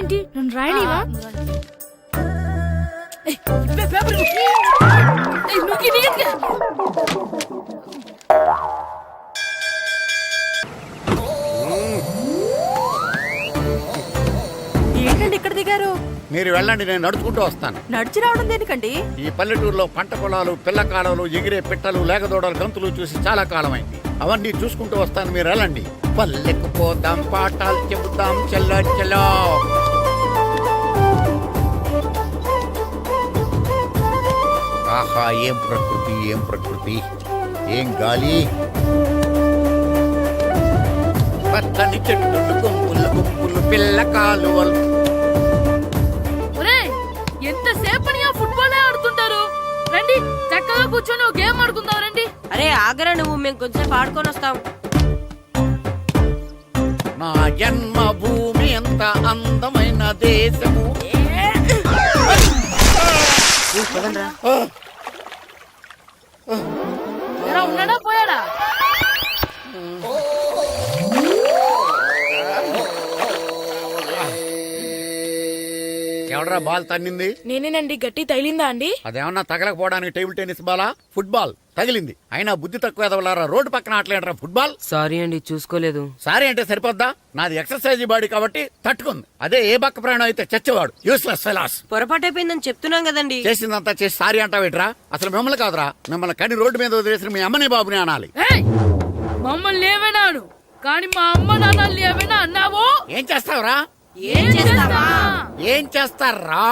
ఏంటి నన్ను రాయనివా ఏంటండి ఇక్కడ దిగారు? మీరు వెళ్ళండి, నేను నడుచుకుంటూ వస్తాను. నడిచి రావడం దేనికండి? ఈ పల్లెటూరులో పంట పొలాలు, పిల్ల కాడలు, ఎగిరే పిట్టలు, లేగదోడలు, గంతులు చూసి చాలా కాలం అయింది. అవన్నీ చూసుకుంటూ వస్తాను, మీరు వెళ్ళండి. పల్లెకు పోదాం, పాఠాలు చెబుతాం, చెల్లో చెల్లో. ఆహా, ఏం ప్రకృతి, ఏం ప్రకృతి, ఏం గాలి. పచ్చని చెట్లు, గుంపులు గుంపులు, పిల్ల కాలువలు. ఎంతసేపని ఆ ఫుట్బాల్ ఆడుతుంటారు? రండి చక్కగా కూర్చొని ఒక గేమ్ ఆడుకుందాం రండి. అరే ఆగరా నువ్వు, మేము కొంచెం ఆడుకొని వస్తాం. నా జన్మ భూమి ఎంత అందమైన దేశము. ఎలా ఉన్నాడా పోయాడా? ఎవడరా బాల్ తన్నింది? నేనేనండి. గట్టి తగిలిందా అండి? అదేమన్నా తగలకపోవడానికి టేబుల్ టెన్నిస్ బాలా, ఫుట్బాల్ తగిలింది. అయినా బుద్ధి తక్కువ ఎదవలారా, రోడ్డు పక్కన ఆటలేడరా ఫుట్బాల్. సారీ అండి, చూసుకోలేదు. సారీ అంటే సరిపోద్దా? నాది ఎక్సర్సైజ్ బాడీ కాబట్టి తట్టుకుంది. అదే ఏ బక్క ప్రాణం అయితే చచ్చేవాడు. Useless fellas. పొరపాటు అయిపోయిందని చెప్తున్నాం కదండి. చేసిందంతా చేసి సారీ అంటావేట్రా? అసలు మిమ్మల్ని కాదురా, మిమ్మల్ని కని రోడ్డు మీద వదిలేసిన మీ అమ్మని బాబుని అనాలి. ఏయ్! మమ్మల్ని ఏమైనాను కానీ మా అమ్మ నాన్నల్ని ఏమైనా అన్నావో ఏం చేస్తావురా? ఏం చేస్తావా? ఏం చేస్తారా?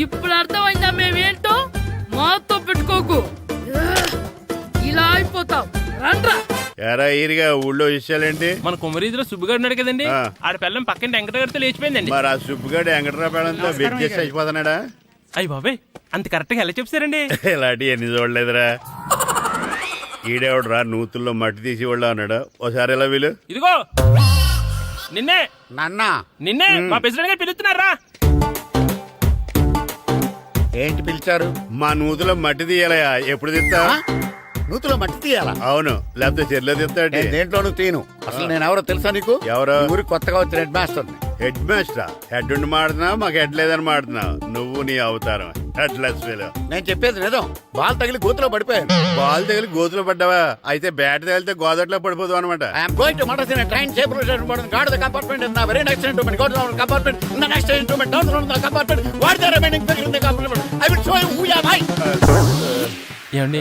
ఇప్పుడు అర్థమైందా మేమేంటో? మాతో పెట్టుకోకు, ఇలా అయిపోతాం. రండ్రా. ఎరా ఈరిగా ఊళ్ళో విషయాలేంటి? మన కుమరీధిలో సుబ్బుగాడు ఉన్నాడు కదండి, ఆడ పిల్లం పక్కన వెంకటగారితో లేచిపోయిందండి. మరి ఆ సుబ్బుగాడు వెంకటరాపేడంతో వెజ్ అయిపోతున్నాడా? అయ్యి బాబాయ్, అంత కరెక్ట్ గా ఎలా చెప్తారండి? ఇలాంటి ఎన్ని చూడలేదురా. ఈడేవడరా నూతుల్లో మట్టి తీసి వాళ్ళు అన్నాడు. ఓసారి ఎలా వీలు? ఇదిగో నిన్నే నాన్న, నిన్నే మా ప్రెసిడెంట్ గారు పిలుస్తున్నారా? ఏంటి పిలిచారు? మా నూతులో మట్టి తీయాలయా. ఎప్పుడు తీస్తా? నూతులో మట్టి తీయాలా? అవును, లేకపోతే చెర్లో తీస్తాడు. నేను దేంట్లోనూ తీను. అసలు నేను ఎవరో తెలుసా నీకు? ఎవరు? ఊరికి కొత్తగా వచ్చిన head master. Head master? Head ఉండి మాడుతున్నావు, మాకు హెడ్ లేదని మాడుతున్నావు. నువ్వు నీ అవతారం హెడ్ లెస్ ఫెలో. నేను చెప్పేది నిజం. బాల్ తగిలి గోతులో పడిపోయాను. బాల్ తగిలి గోతులో పడ్డావా? అయితే బ్యాట్ తగిలితే గోదట్లో పడిపోదు అనమాట. ఐఎమ్ గోయింగ్ టు మడసిన train safe god the compartment in the very next instrument. Go to the compartment in the next instrument. Down to the compartment. What the remaining thing in the compartment? I will show you who you are. ఏమండి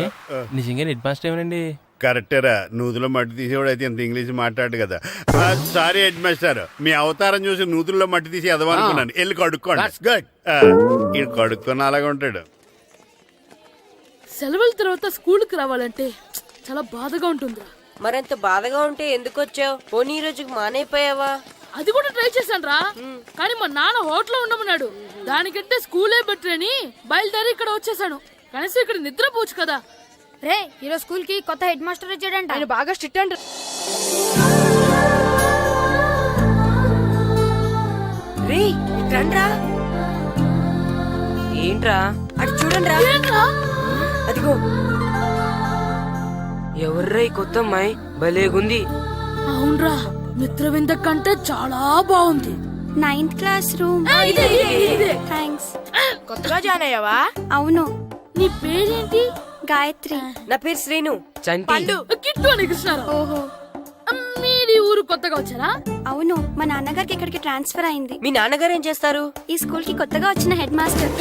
నిజంగా హెడ్ మాస్టర్ ఏమనండి? కరెక్టేరా, నూతులో మట్టి తీసేవాడు అయితే ఇంత ఇంగ్లీష్ మాట్లాడు కదా. సారీ హెడ్ మాస్టర్, మీ అవతారం చూసి నూతుల్లో మట్టి తీసి ఎదవనుకున్నాను. వెళ్ళి కడుక్కోండి. ఇది కడుక్కొని అలాగే ఉంటాడు. సెలవుల తర్వాత స్కూల్ కి రావాలంటే చాలా బాధగా ఉంటుందిరా. మరింత బాధగా ఉంటే ఎందుకు వచ్చావు? పోనీ ఈ రోజుకి మానైపోయావా? అది కూడా ట్రై చేశాను రా, కానీ మా నాన్న హోటల్లో ఉండమన్నాడు. దానికంటే స్కూలే బెటర్ అని బయలుదేరి ఇక్కడ వచ్చేసాను. కనీసం ఇక్కడ నిద్రపోవచ్చు కదా. రే, ఈరోజు స్కూల్ కి కొత్త హెడ్ మాస్టర్ వచ్చాడంట. ఆయన బాగా స్ట్రిక్ట్ అంట. రే రండ్రా. ఏంట్రా అటు చూడండి రా. అదిగో ఎవర్రా ఈ కొత్త అమ్మాయి? భలేగుంది. అవునరా, మిత్రవింద కంటే చాలా బాగుంది. 9th class room. థ్యాంక్స్. కొత్తగా జాయిన్ అయ్యావా? అవును. నీ పేరేంటి? గాయత్రి. నా పేరు శ్రీను. పండు. కిట్టు అని కృష్ణారావు. ఓహో, మీది ఊరు కొత్తగా వచ్చారా? అవును, మా నాన్నగారికి ఇక్కడికి ట్రాన్స్ఫర్ అయింది. మీ నాన్నగారు ఏం చేస్తారు? ఈ స్కూల్ కి కొత్తగా వచ్చిన హెడ్ మాస్టర్.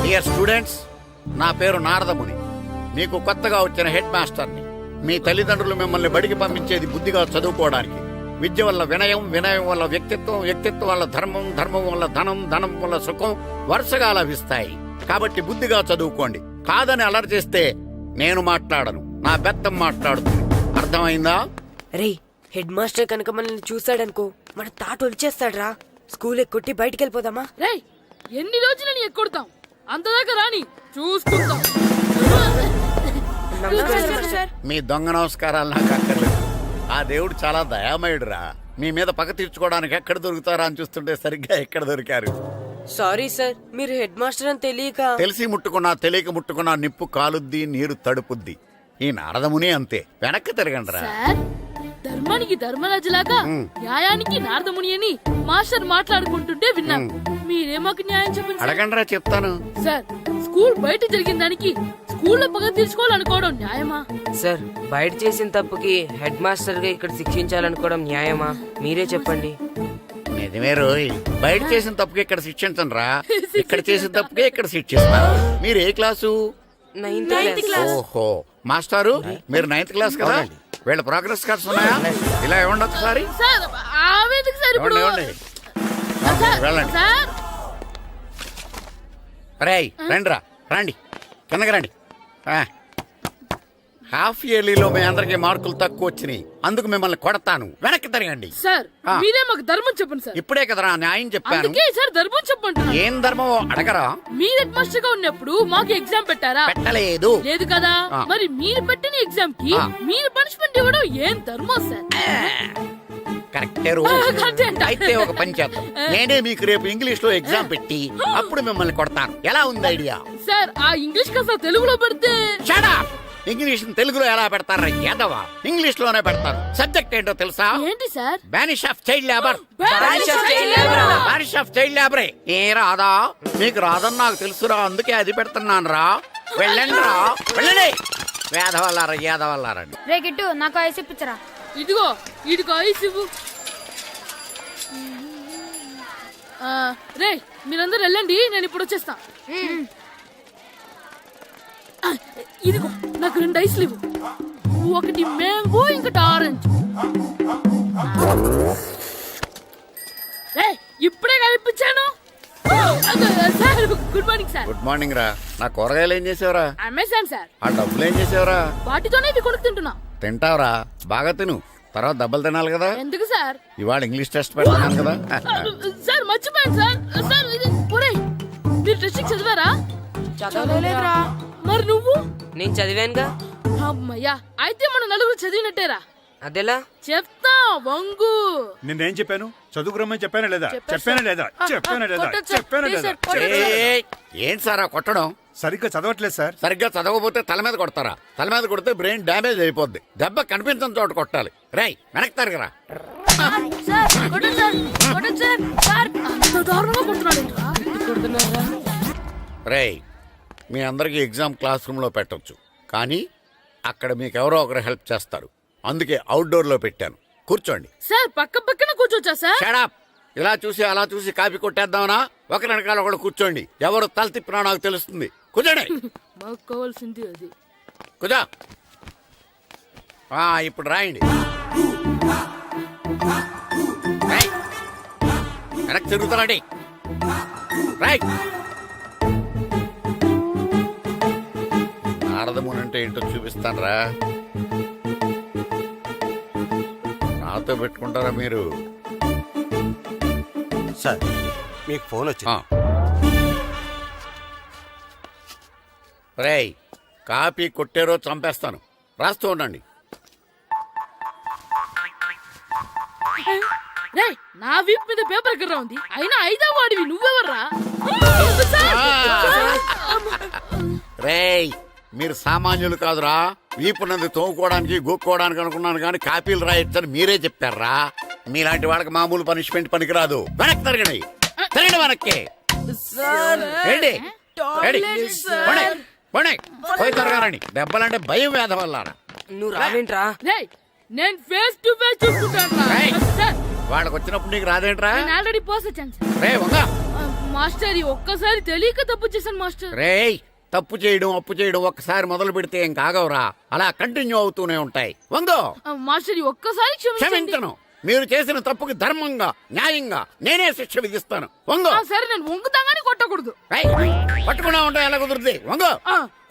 డియర్ స్టూడెంట్స్, నా పేరు నారదముని. మీకు కొత్తగా వచ్చిన హెడ్ మాస్టర్ని. మీ తల్లిదండ్రులు మిమ్మల్ని బడికి పంపించేది బుద్ధిగా చదువుకోవడానికి. విద్య వల్ల వినయం, వినయం వల్ల వ్యక్తిత్వం, వ్యక్తిత్వం వల్ల ధర్మం, ధర్మం వల్ల ధనం, ధనం వల్ల సుఖం వరుసగా లభిస్తాయి. కాబట్టి బుద్ధిగా చదువుకోండి. కాదని అలర్ చేస్తే నేను మాట్లాడను, నా బెత్తం మాట్లాడుతుంది. అర్థమైందా? రే, హెడ్ మాస్టర్ కనుక మనల్ని చూసాడనుకో మన తాట ఒలిచేస్తాడ్రా. స్కూల్ ఎక్కొట్టి బయటికి వెళ్ళిపోదామా? రే, ఎన్ని రోజులని ఎక్కొడతాం? అంతదాకా రాని చూసుకుంటాం. మీ దొంగ నమస్కారాలు నాకు అక్కర్లేదు. ఆ దేవుడు చాలా దయామయుడురా. మీ మీద పగ తీర్చుకోవడానికి ఎక్కడ దొరుకుతారా అని చూస్తుంటే సరిగ్గా ఎక్కడ దొరికారు. సారీ సార్, మీరు హెడ్ మాస్టర్ అని తెలియక. తెలిసి ముట్టుకున్నా తెలియక ముట్టుకున్నా నిప్పు కాలుద్ది, నీరు తడుపుద్ది. ఈ నారదముని అంతే. వెనక్కి తిరగండిరా. సార్, ధర్మానికి ధర్మరాజులాగా న్యాయానికి నారదముని అని మాస్టర్ మాట్లాడుకుంటుంటే విన్నాం. మీరే మాకు న్యాయం చెప్పండి సార్. అడగండిరా, చెప్తాను. సార్, స్కూల్ బయట జరిగిన దానికి స్కూల్లో పగ తీర్చుకోవాలనుకోవడం న్యాయమా? సార్, బయట చేసిన తప్పుకి హెడ్ మాస్టర్ గా ఇక్కడ శిక్షించాలనుకోవడం న్యాయమా? మీరే చెప్పండి. నిజమే రోయ్, బయట చేసిన తప్పుకి ఇక్కడ శిక్షించండి రా. ఇక్కడ చేసిన తప్పుకే ఇక్కడ శిక్షిస్తున్నారు. మీరు ఏ క్లాసు? 9th class. ఓహో, మాస్టారు మీరు 9th క్లాస్ కదా? వీళ్ళ ప్రోగ్రెస్ కార్డ్స్ ఉన్నాయా? ఇలా ఇవ్వండి ఒకసారి. సార్, ఆవేదకు సార్ ఇప్పుడు. ఇవ్వండి. వెళ్ళండి. సార్, రేయ్ రండిరా, రండి కిందకి రండి. హాఫ్ ఇయర్లీలో మీ అందరికి మార్కులు తక్కువ వచ్చినాయి, అందుకు మిమ్మల్ని కొడతాను. వెనక్కి తిరగండి. సార్, మీరే మాకు ధర్మం చెప్పండి సార్. ఇప్పుడే కదరా న్యాయం చెప్పాను. అందుకే సార్ ధర్మం చెప్పండి. ఏం ధర్మమో అడగరా? మీరు హెడ్ మాస్టర్ గా ఉన్నప్పుడు మాకు ఎగ్జామ్ పెట్టారా? పెట్టలేదు. లేదు కదా. మరి మీరు పెట్టిన ఎగ్జామ్ కి మీరు పనిష్మెంట్ ఇవ్వడం ఏం ధర్మం సార్? కరెక్టే రో. అయితే ఒక పని చేద్దాం, నేనే మీకు రేపు ఇంగ్లీష్ లో ఎగ్జామ్ పెట్టి అప్పుడు మిమ్మల్ని కొడతాను. ఎలా ఉంది ఐడియా? సార్, ఆ ఇంగ్లీష్ కాస్త తెలుగులో పెడితే. Shut up! ఇంగ్లీష్ తెలుగులో ఎలా పెడతారా యాదవా? ఇంగ్లీష్ లోనే పెడతారు. సబ్జెక్ట్ ఏంటో తెలుసా? ఏంటి sir? Banish of child labour. Banish of child labor. Banish of child లేబరే. ఏ రాదా? మీకు రాదని నాకు తెలుసురా, అందుకే అది పెడుతున్నాను రా. వెళ్ళండి రా, వెళ్ళండి. వేదవల్లారా, యాదవల్లారండి. రే గిట్టు, నాకు ఐస్ ఇప్పించరా. ఇదిగో ఇదిగో ఐస్ ఇవ్వు. రే, మీరందరూ వెళ్ళండి, నేను ఇప్పుడు వచ్చేస్తా. ఇదిగో నాకు 2 ఐస్లు ఇవ్వు. ఒకటి మ్యాంగో, ఇంకటి ఆరెంజ్. రే, ఇప్పుడే కనిపించాను. Sir, good morning sir. Good morning రా. నా కూరగాయలు ఏం చేసావురా? Amazon sir. ఆ డబ్బులు ఏం చేసావురా? వాటితోనే ఇవి కొనుక్కు తింటున్నా. తింటావురా, బాగా తిను. తర్వాత దెబ్బలు తినాలి కదా. ఎందుకు సార్? ఇవాళ ఇంగ్లీష్ టెస్ట్ పెడుతున్నాను కదా. సార్, మర్చిపోయాను సార్. సార్, ఇది ఒరేయ్, మీరు టెస్టింగ్ చదివారా? చదవలేదురా. మరి నువ్వు? నేను చదివానుగా. అమ్మయ్యా, అయితే మనం నలుగురు చదివినట్టేరా. అదెలా? చెప్తా వంగు. నిన్నేం చెప్పాను? చదువుకురమ్మని చెప్పానా లేదా? చెప్పాను లేదా? కొట్టొచ్చు సార్. చెప్పానా ప్లీజ్ లేదా? సార్, కొట్టొచ్చు. ఏంటి సారా కొట్టడం? సరిగ్గా చదవట్లేదు సార్. సరిగ్గా చదవకపోతే తల మీద కొడతారా? తల మీద కొడితే బ్రెయిన్ డ్యామేజ్ అయిపోద్ది. దెబ్బ కనిపించని చోట కొట్టాలి. రేయ్ వెనక్కి తరగరా. సార్, కొట్టండి సార్, కొట్టండి సార్. సార్, అంత దారుణంగా కొడుతున్నాడేంట్రా? రేయ్, మీ అందరికీ ఎగ్జామ్ క్లాస్ రూమ్ లో పెట్టొచ్చు, కానీ అక్కడ మీకు ఎవరో ఒకరు హెల్ప్ చేస్తారు. అందుకే అవుట్డోర్ లో పెట్టాను. కూర్చోండి. సార్, పక్క పక్కన కూర్చోచ్చా సార్? Shut up! ఇలా చూసి అలా చూసి కాపీ కొట్టేద్దామనా? ఒకరి వెనకాల ఒకడు కూర్చోండి. ఎవరు తల తిప్పినా నాకు తెలుస్తుంది. కూర్చోండి. మాకు కావాల్సింది అది. కూర్చో. ఇప్పుడు రాయండి. రాయ్. వెనక్కి తిరుగుతారండి. రాయ్. నారదముని అంటే ఏంటో చూపిస్తాను రా. నాతో పెట్టుకుంటారా మీరు? సార్, మీకు ఫోన్ వచ్చింది. రేయ్, కాపీ కొట్టారో చంపేస్తాను. రాస్తూ ఉండండి. రే, నా వీప్ మీద పేపర్ ఎక్కడ ఉంది? అయినా 5వ వాడివి నువ్వెవర్రా? రేయ్, మీరు సామాన్యులు కాదురా. వీపున్నది తోముకోవడానికి గోక్కోవడానికి అనుకున్నాను, కానీ కాపీలు రాయొచ్చని మీరే చెప్పారా. మీలాంటి వాళ్ళకి మామూలు పనిష్మెంట్ పనికిరాదు. వెనక్కి తిరగండి. తిరగండి వెనక్కి. ఏంటి? పోయి తిరగారండి. దెబ్బలంటే భయం వేద వల్ల. నువ్వు రావేంట్రా? రే, నేను ఫేస్ టు ఫేస్ చూసుకుంటాను. వాళ్ళకి వచ్చినప్పుడు నీకు రాదేంట్రా? నేను ఆల్రెడీ పోస్ వచ్చాను సార్. రే వంగ. మాస్టర్, ఒక్కసారి తెలియక తప్పు చేశాను మాస్టర్. రేయ్, తప్పు చేయడం అప్పు చేయడం ఒక్కసారి మొదలు పెడితే ఏం కాగవరా, అలా కంటిన్యూ అవుతూనే ఉంటాయి. వందో. మాస్టర్, ఒక్కసారి క్షమించను. మీరు చేసిన తప్పుకి ధర్మంగా న్యాయంగా నేనే శిక్ష విధిస్తాను. వంగో. సరే, నేను వంగుతాగానే కొట్టకూడదు. పట్టుకున్నా ఉంటా ఎలా కుదురుతుంది? వంగో.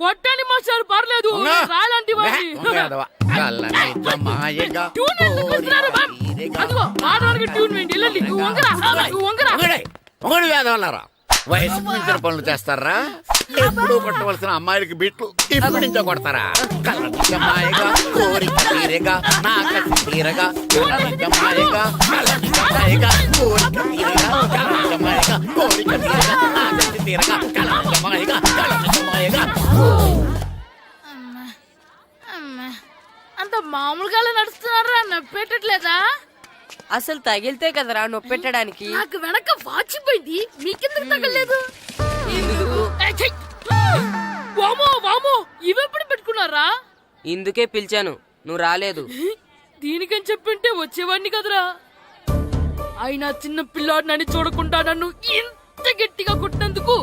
కొట్టండి మాస్టర్, పర్లేదు. రాలాంటి ట్యూన్ వేయండి. వెళ్ళండి. నువ్వు వంగరా. వంగడి వేద వల్లరా. వయసుకు మించిన పనులు చేస్తారా? ఎప్పుడు కొట్టవలసిన అమ్మాయిలకి బిట్లు ఇప్పుడు నుంచో కొడతారా? కలనిజమాయగా కోరిక తీరగా నా కసి తీరగా కలనిజమాయగా కోరిక తీరగా కలనిజమాయగా కోడి కరిసేగా, ఆ కత్తి తీరగా, కళ నిజమాయగా, కళ నిజమాయగా. అంత మామూలుగా నడుస్తున్నారా నొప్పెట్టట్లేదా? అసలు తగిలితే కదరా నొప్పెట్టడానికి. నాకు వెనక వాచిపోయింది, మీకెందుకు తగలేదు? వామో వామో, ఇవెప్పుడు పెట్టుకున్నారా? ఇందుకే పిలిచాను, నువ్వు రాలేదు. దీనికని చెప్పింటే వచ్చేవాడిని కదరా. అయినా చిన్న పిల్లాడినని చూడకుండా నన్ను ఇంత గట్టిగా కొట్టినందుకు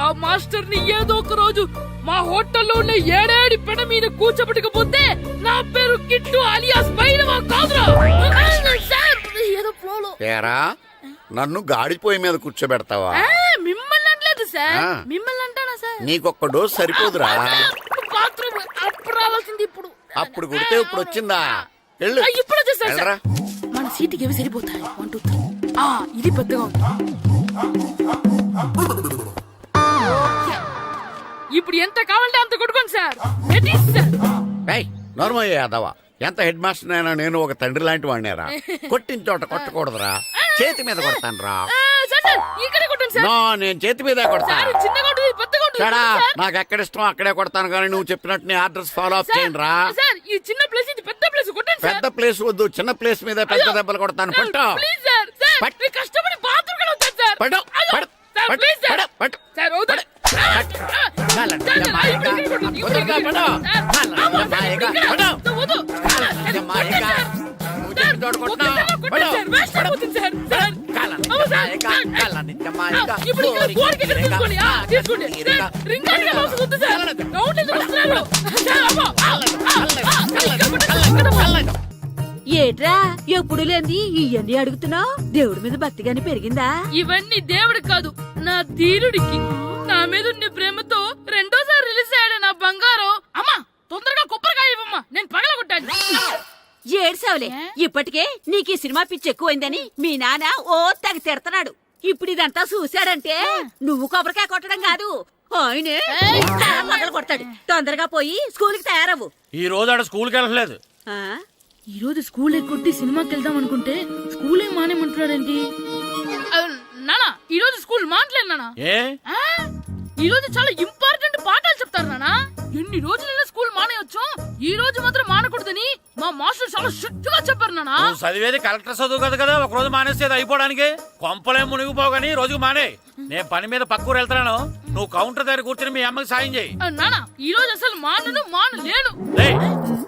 ఆ మాస్టర్ ని ఏదో ఒక రోజు మా హోటల్లో ఉన్న ఏడేడి పెడ మీద కూర్చోబెట్టకపోతే నా పేరు కిట్టు అలియాస్ బైరవా కాదురా. సార్, ఏదో ఫ్లోలో. తేరా నన్ను గాడిపోయి మీద కూర్చోబెడతావా? మిమ్మల్ని అనలేదు సార్, ఆ. మిమ్మల్ని అంటానా సార్? నీకొక్క డోస్ సరిపోదురా? బాత్రూమ్ అప్పుడు రావాల్సింది ఇప్పుడు. అప్పుడు కొడితే ఇప్పుడు వచ్చిందా? వెళ్ళు. ఇప్పుడు వచ్చేసారు వెళ్ళరా. సార్. మన సీటుకి ఏవి సరిపోతాయి? 1 2 3. ఇది పెద్దగా ఉంది. ఇప్పుడు ఎంత కావాలంటే అంత కొట్టుకోండి సార్. Ready sir. ఏయ్, నోర్మయ్య యాదవ, ఎంత హెడ్ మాస్టర్ అయినా నేను ఒక తండ్రి లాంటి వాడినేరా. కొట్టిన చోట కొట్టకూడదురా, చేతి మీద కొడతాను రా. సార్ సార్, ఇక్కడే కొట్టండి సార్. నో, నేను చేతి మీదే కొడతా. సార్, చిన్నగా ఉంటుంది, పెద్దగా ఉంటుంది చెడా, సార్. నాకు ఎక్కడ ఇష్టం అక్కడే కొడతాను, కానీ నువ్వు చెప్పినట్టు నీ ఆర్డర్స్ ఫాలో అప్ సార్, చేయండి రా. సార్, ఈ చిన్న ప్లేస్ ఇది పెద్ద ప్లేస్ కొట్టండి సార్. పెద్ద ప్లేస్ వద్దు, చిన్న ప్లేస్ మీద పెద్ద దెబ్బలు కొడతాను. సార్, పట్టు ప్లీజ్ సార్. సార్, పట్టు. మీరు కష్టపడి బాత్రూమ్ కూడా వచ్చారు సార్. పట్టు, అయ్యో, పట్టు, సార్, పట్టు, ప్లీజ్ సార్. పట్టు, పట్టు. సార్, వద్దు. కాలండి, జమాయిగా, వదులుగా, పట్టు. కాలండి, జమాయిగా, పట్టు. జమాయిగా, నువ్వు చెప్పిన చోట కొట్టినా, పట్టు, పట్టు. కాలండి, జమాయిగా, కాలండి, జమాయిగా, కోరిక తీరగా, ఆ కత్తి తీరగా, కాలండి. ఏట్రా ఎప్పుడు లేంది ఇవన్నీ అడుగుతున్నావు? దేవుడి మీద భక్తి గాని పెరిగిందా? ఇవన్నీ దేవుడికి కాదు, నా ధీరుడికి. నా మీద ఉండే ప్రేమతో రెండోసారి రిలీజ్ అయ్యాడు నా బంగారం. అమ్మా, తొందరగా కొబ్బరికాయ ఇవ్వమ్మా, నేను పగలగొట్టాను. ఏడ్సావులే, ఇప్పటికే నీకు ఈ సినిమా పిచ్చి ఎక్కువైందని మీ నాన్న ఓ తెగ తిడతాడు. ఇప్పుడు ఇదంతా చూశాడంటే నువ్వు కొబ్బరికాయ కొట్టడం కాదు, ఆయనే పగల కొడతాడు. తొందరగా పోయి స్కూల్ కి తయారవు. ఈ రోజు ఆడ స్కూల్కి వెళ్ళలేదు. ఆ? ఈ రోజు స్కూల్ ఎక్కొట్టి సినిమాకి వెళ్దాం అనుకుంటే స్కూల్ ఏం మానేమంటున్నాడేంటి? నానా, ఈ రోజు స్కూల్ మానట్లేదు నానా. ఏ ఈ రోజు చాలా ఇంపార్టెంట్ పాఠాలు చెప్తారు నానా. ఎన్ని రోజులైనా స్కూల్ మానేయొచ్చు, ఈ రోజు మాత్రం మానకూడదని మా మాస్టర్ చాలా స్ట్రిక్ట్ గా చెప్పారు నానా. నువ్వు చదివేది కలెక్టర్ చదువు కదా కదా, ఒక రోజు మానేసేది అయిపోవడానికి. కొంపలేం మునిగిపోగాని రోజుకు మానే. నేను పని మీద పక్కూరు వెళ్తాను, నువ్వు కౌంటర్ దగ్గర కూర్చొని మీ అమ్మకి సాయం చేయి. నానా, ఈ రోజు అసలు మానలేను.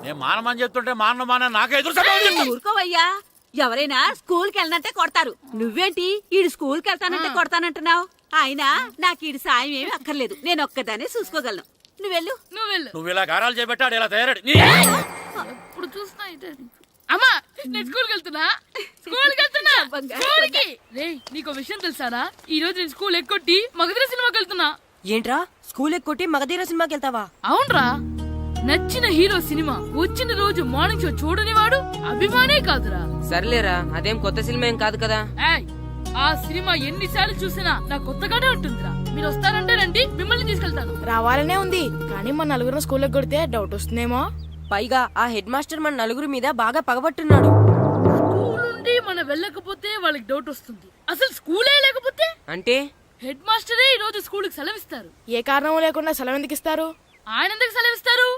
నేను మానమని చెప్తుంటే మాన నాకే ఎదురు సమాధానం చెప్తావు. ఊరుకోవయ్యా, ఎవరైనా స్కూల్ కి వెళ్ళనంటే కొడతారు. నువ్వేంటి ఈడు స్కూల్ కి వెళ్తానంటే కొడతానంటున్నావు? అయినా నాకు ఈడు సాయం ఏమి అక్కర్లేదు, నేను ఒక్కదానే చూసుకోగలను. నువ్వెళ్ళు. నువ్వు ఇలా గారాలు చేపెట్టాడు ఇలా తయారాడు. ఇప్పుడు చూస్తా అమ్మా, నేను స్కూల్కి వెళ్తున్నా. స్కూల్కి రేయ్, నీకు విషయం తెలుసారా? ఈ రోజు నేను స్కూల్ ఎక్కొట్టి మగధీర సినిమాకి వెళ్తున్నా. ఏంట్రా స్కూల్ ఎక్కొట్టి మగధీర సినిమాకి వెళ్తావా? అవునరా, నచ్చిన హీరో సినిమా వచ్చిన రోజు మార్నింగ్ షో చూడని వాడు అభిమానే కాదురా. సర్లేరా, అదేం కొత్త సినిమా ఏం కాదు కదా. ఏయ్, ఆ సినిమా ఎన్నిసార్లు చూసినా నాకు కొత్తగానే ఉంటుందిరా. మీరు వస్తారంటే రండి, మిమ్మల్ని తీసుకెళ్తాను. రావాలనే ఉంది, కానీ మన నలుగురు స్కూల్ కొడితే డౌట్ వస్తుందేమో. పైగా ఆ హెడ్ మాస్టర్ మన నలుగురి మీద బాగా పగబట్టున్నాడు. స్కూల్ నుండి మనం వెళ్ళకపోతే వాళ్ళకి డౌట్ వస్తుంది. అసలు స్కూలే లేకపోతే అంటే హెడ్ మాస్టరే ఈ రోజు స్కూల్కి సెలవిస్తారు. ఏ కారణం లేకుండా సెలవు ఎందుకు ఇస్తారు? ఆయన ఎందుకు సెలవిస్తారు?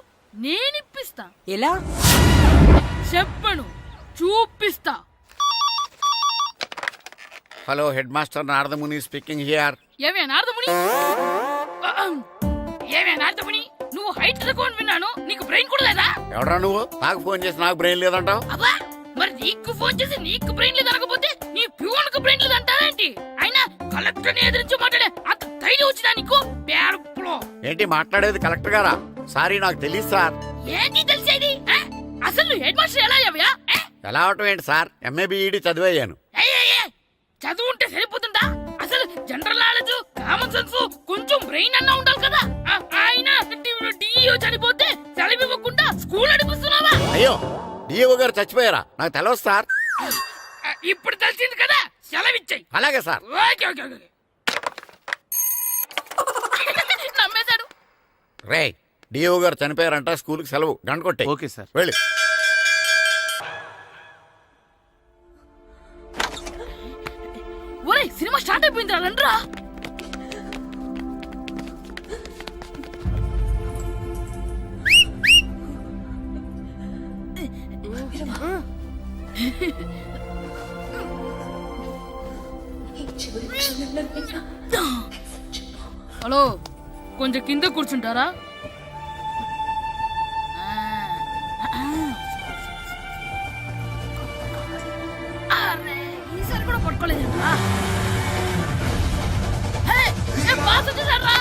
నేను ఇప్పిస్తా. ఎలా చెప్పను, చూపిస్తా. Hello, head master Naradamuni speaking here. ఏమే నారదముని, నువ్వు హైట్ రికార్డ్ విన్నాను, నీకు బ్రెయిన్ కూడా లేదా? ఎవడా నువ్వు? నాకు ఫోన్ చేసి నాకు బ్రెయిన్ లేదంటావు? అబ్బా, మరి నీకు ఫోన్ చేసి నీకు బ్రెయిన్ లేదు అనకపోతే నీ ప్యూన్ కు బ్రెయిన్ లేదు అంటారేంటి? అయినా కలెక్టర్ ని ఎదిరించి మాట్లాడే అంత ధైర్యం వచ్చినా నీకు? పేరులో ఏంటి మాట్లాడేది? కలెక్టర్ గారా? సారీ, నాకు తెలియదు సార్. ఏంటి తెలిసేది? అసలు నువ్వు హెడ్ మాస్టర్ ఎలా అయ్యావయ్యా? ఎలా అవటం ఏంటి సార్, ఎంఏ బిఈడి చదివయ్యాను. చదువు ఉంటే సరిపోతుందా? అసలు జనరల్ నాలెడ్జ్, కామన్ సెన్స్, కొంచెం బ్రెయిన్ అన్నా ఉండాలి కదా. ఆయన డిఇఓ చనిపోతే సెలవు ఇవ్వకుండా స్కూల్ నడిపిస్తున్నావా? అయ్యో, డిఓ గారు చచ్చిపోయారా? నాకు తెలవదు సార్. ఇప్పుడు తెలిసింది కదా, సెలవు ఇచ్చాయి. అలాగే సార్. నమ్మేశాడు. రే, డిఓ గారు చనిపోయారంట, స్కూల్కి సెలవు, గంట కొట్టే. Okay sir. వెళ్ళి. ఒరేయ్, సినిమా స్టార్ట్ అయిపోయింది. రండ్రా. హలో, కొంచెం కింద కూర్చుంటారా? అరే, ఈసారి కూడా పట్టుకోలేదంటా. బాస్ వచ్చేసారా?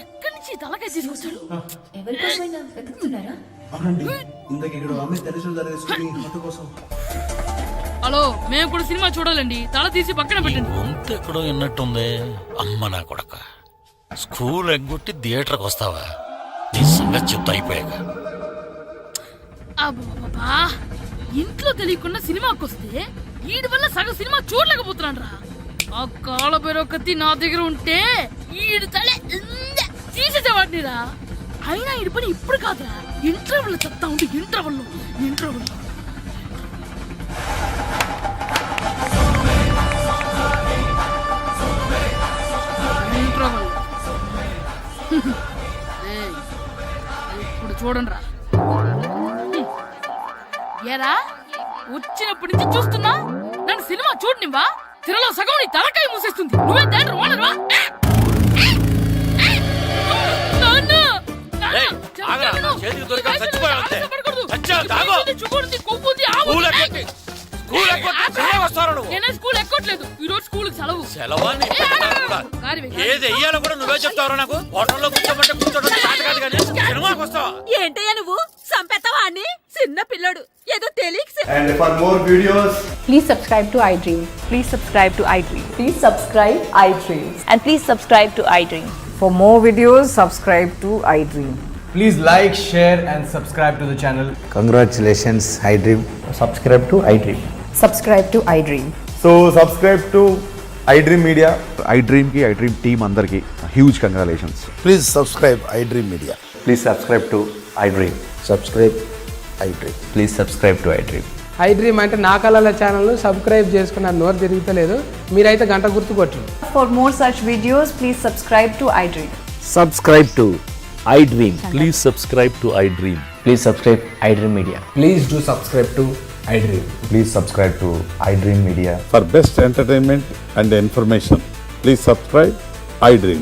ఎక్కడి నుంచి తలకాయ తీసుకొచ్చాడు? హలో, మేము కూడా సినిమా చూడాలండి. తల తీసి పక్కన పెట్టండి. గొంతు ఎక్కడో విన్నట్టుంది. అమ్మ నా కొడక, స్కూల్ ఎగ్గొట్టి థియేటర్కి వస్తావా? నీ సంగతి చెప్తా అయిపోయాక. అబ్బా, ఇంట్లో తెలియకుండా సినిమాకి వస్తే వీడి వల్ల సగం సినిమా చూడలేకపోతున్నాను రా. ఆ కాళ్ళ బెరొకతి నా దగ్గర ఉంటే ఈడు తలే తీసేసేవాడిని రా. అయినా ఈడి పని ఇప్పుడు కాదురా, ఇంటర్వెల్ చెప్తా ఉంటే ఇంటర్వెల్ ఇప్పుడు చూడండి రా. ఏరా, వచ్చినప్పటి నుంచి చూస్తున్నా, నన్ను సినిమా చూడనివ్వా? తిరలో సగం నీ తలకాయ మూసేస్తుంది. నువ్వే థియేటర్ ఓనర్వా? స్కూల్ ఎక్కట్లేదు. ఈ రోజు స్కూల్ సెలవు. ఏది వెయ్యాలో కూడా నువ్వే చెప్తావు. నాకు హోటల్లో కూర్చోబట్టే కూర్చోబట్టి సినిమాకి వస్తావా? ఏంటయ్యా నువ్వు సంపెత్తవా అని? చిన్న పిల్లడు ఏదో తెలియక. And for more videos, Please subscribe to iDream. Please subscribe to iDream. Please subscribe iDream. And please subscribe to iDream. For more videos, subscribe to iDream. Please like, share and subscribe to the channel. congratulations, iDream. Subscribe to iDream. Subscribe to iDream. So subscribe to iDream Media. iDream ki iDream team andarki huge congratulations. Please subscribe iDream Media. Please subscribe to iDream. Subscribe iDream. Please subscribe to iDream. iDream అంటే నా కళల ఛానల్ సబ్స్క్రైబ్ చేసుకున్న నోరు తిరుగుతలేదు. మీరైతే గంట గుర్తు కొట్టండి. For more such videos, please subscribe to iDream. Subscribe to iDream. Please subscribe to iDream. Please subscribe iDream Media. Please do subscribe to iDream. Please subscribe to iDream Media. For best entertainment and information, please subscribe iDream.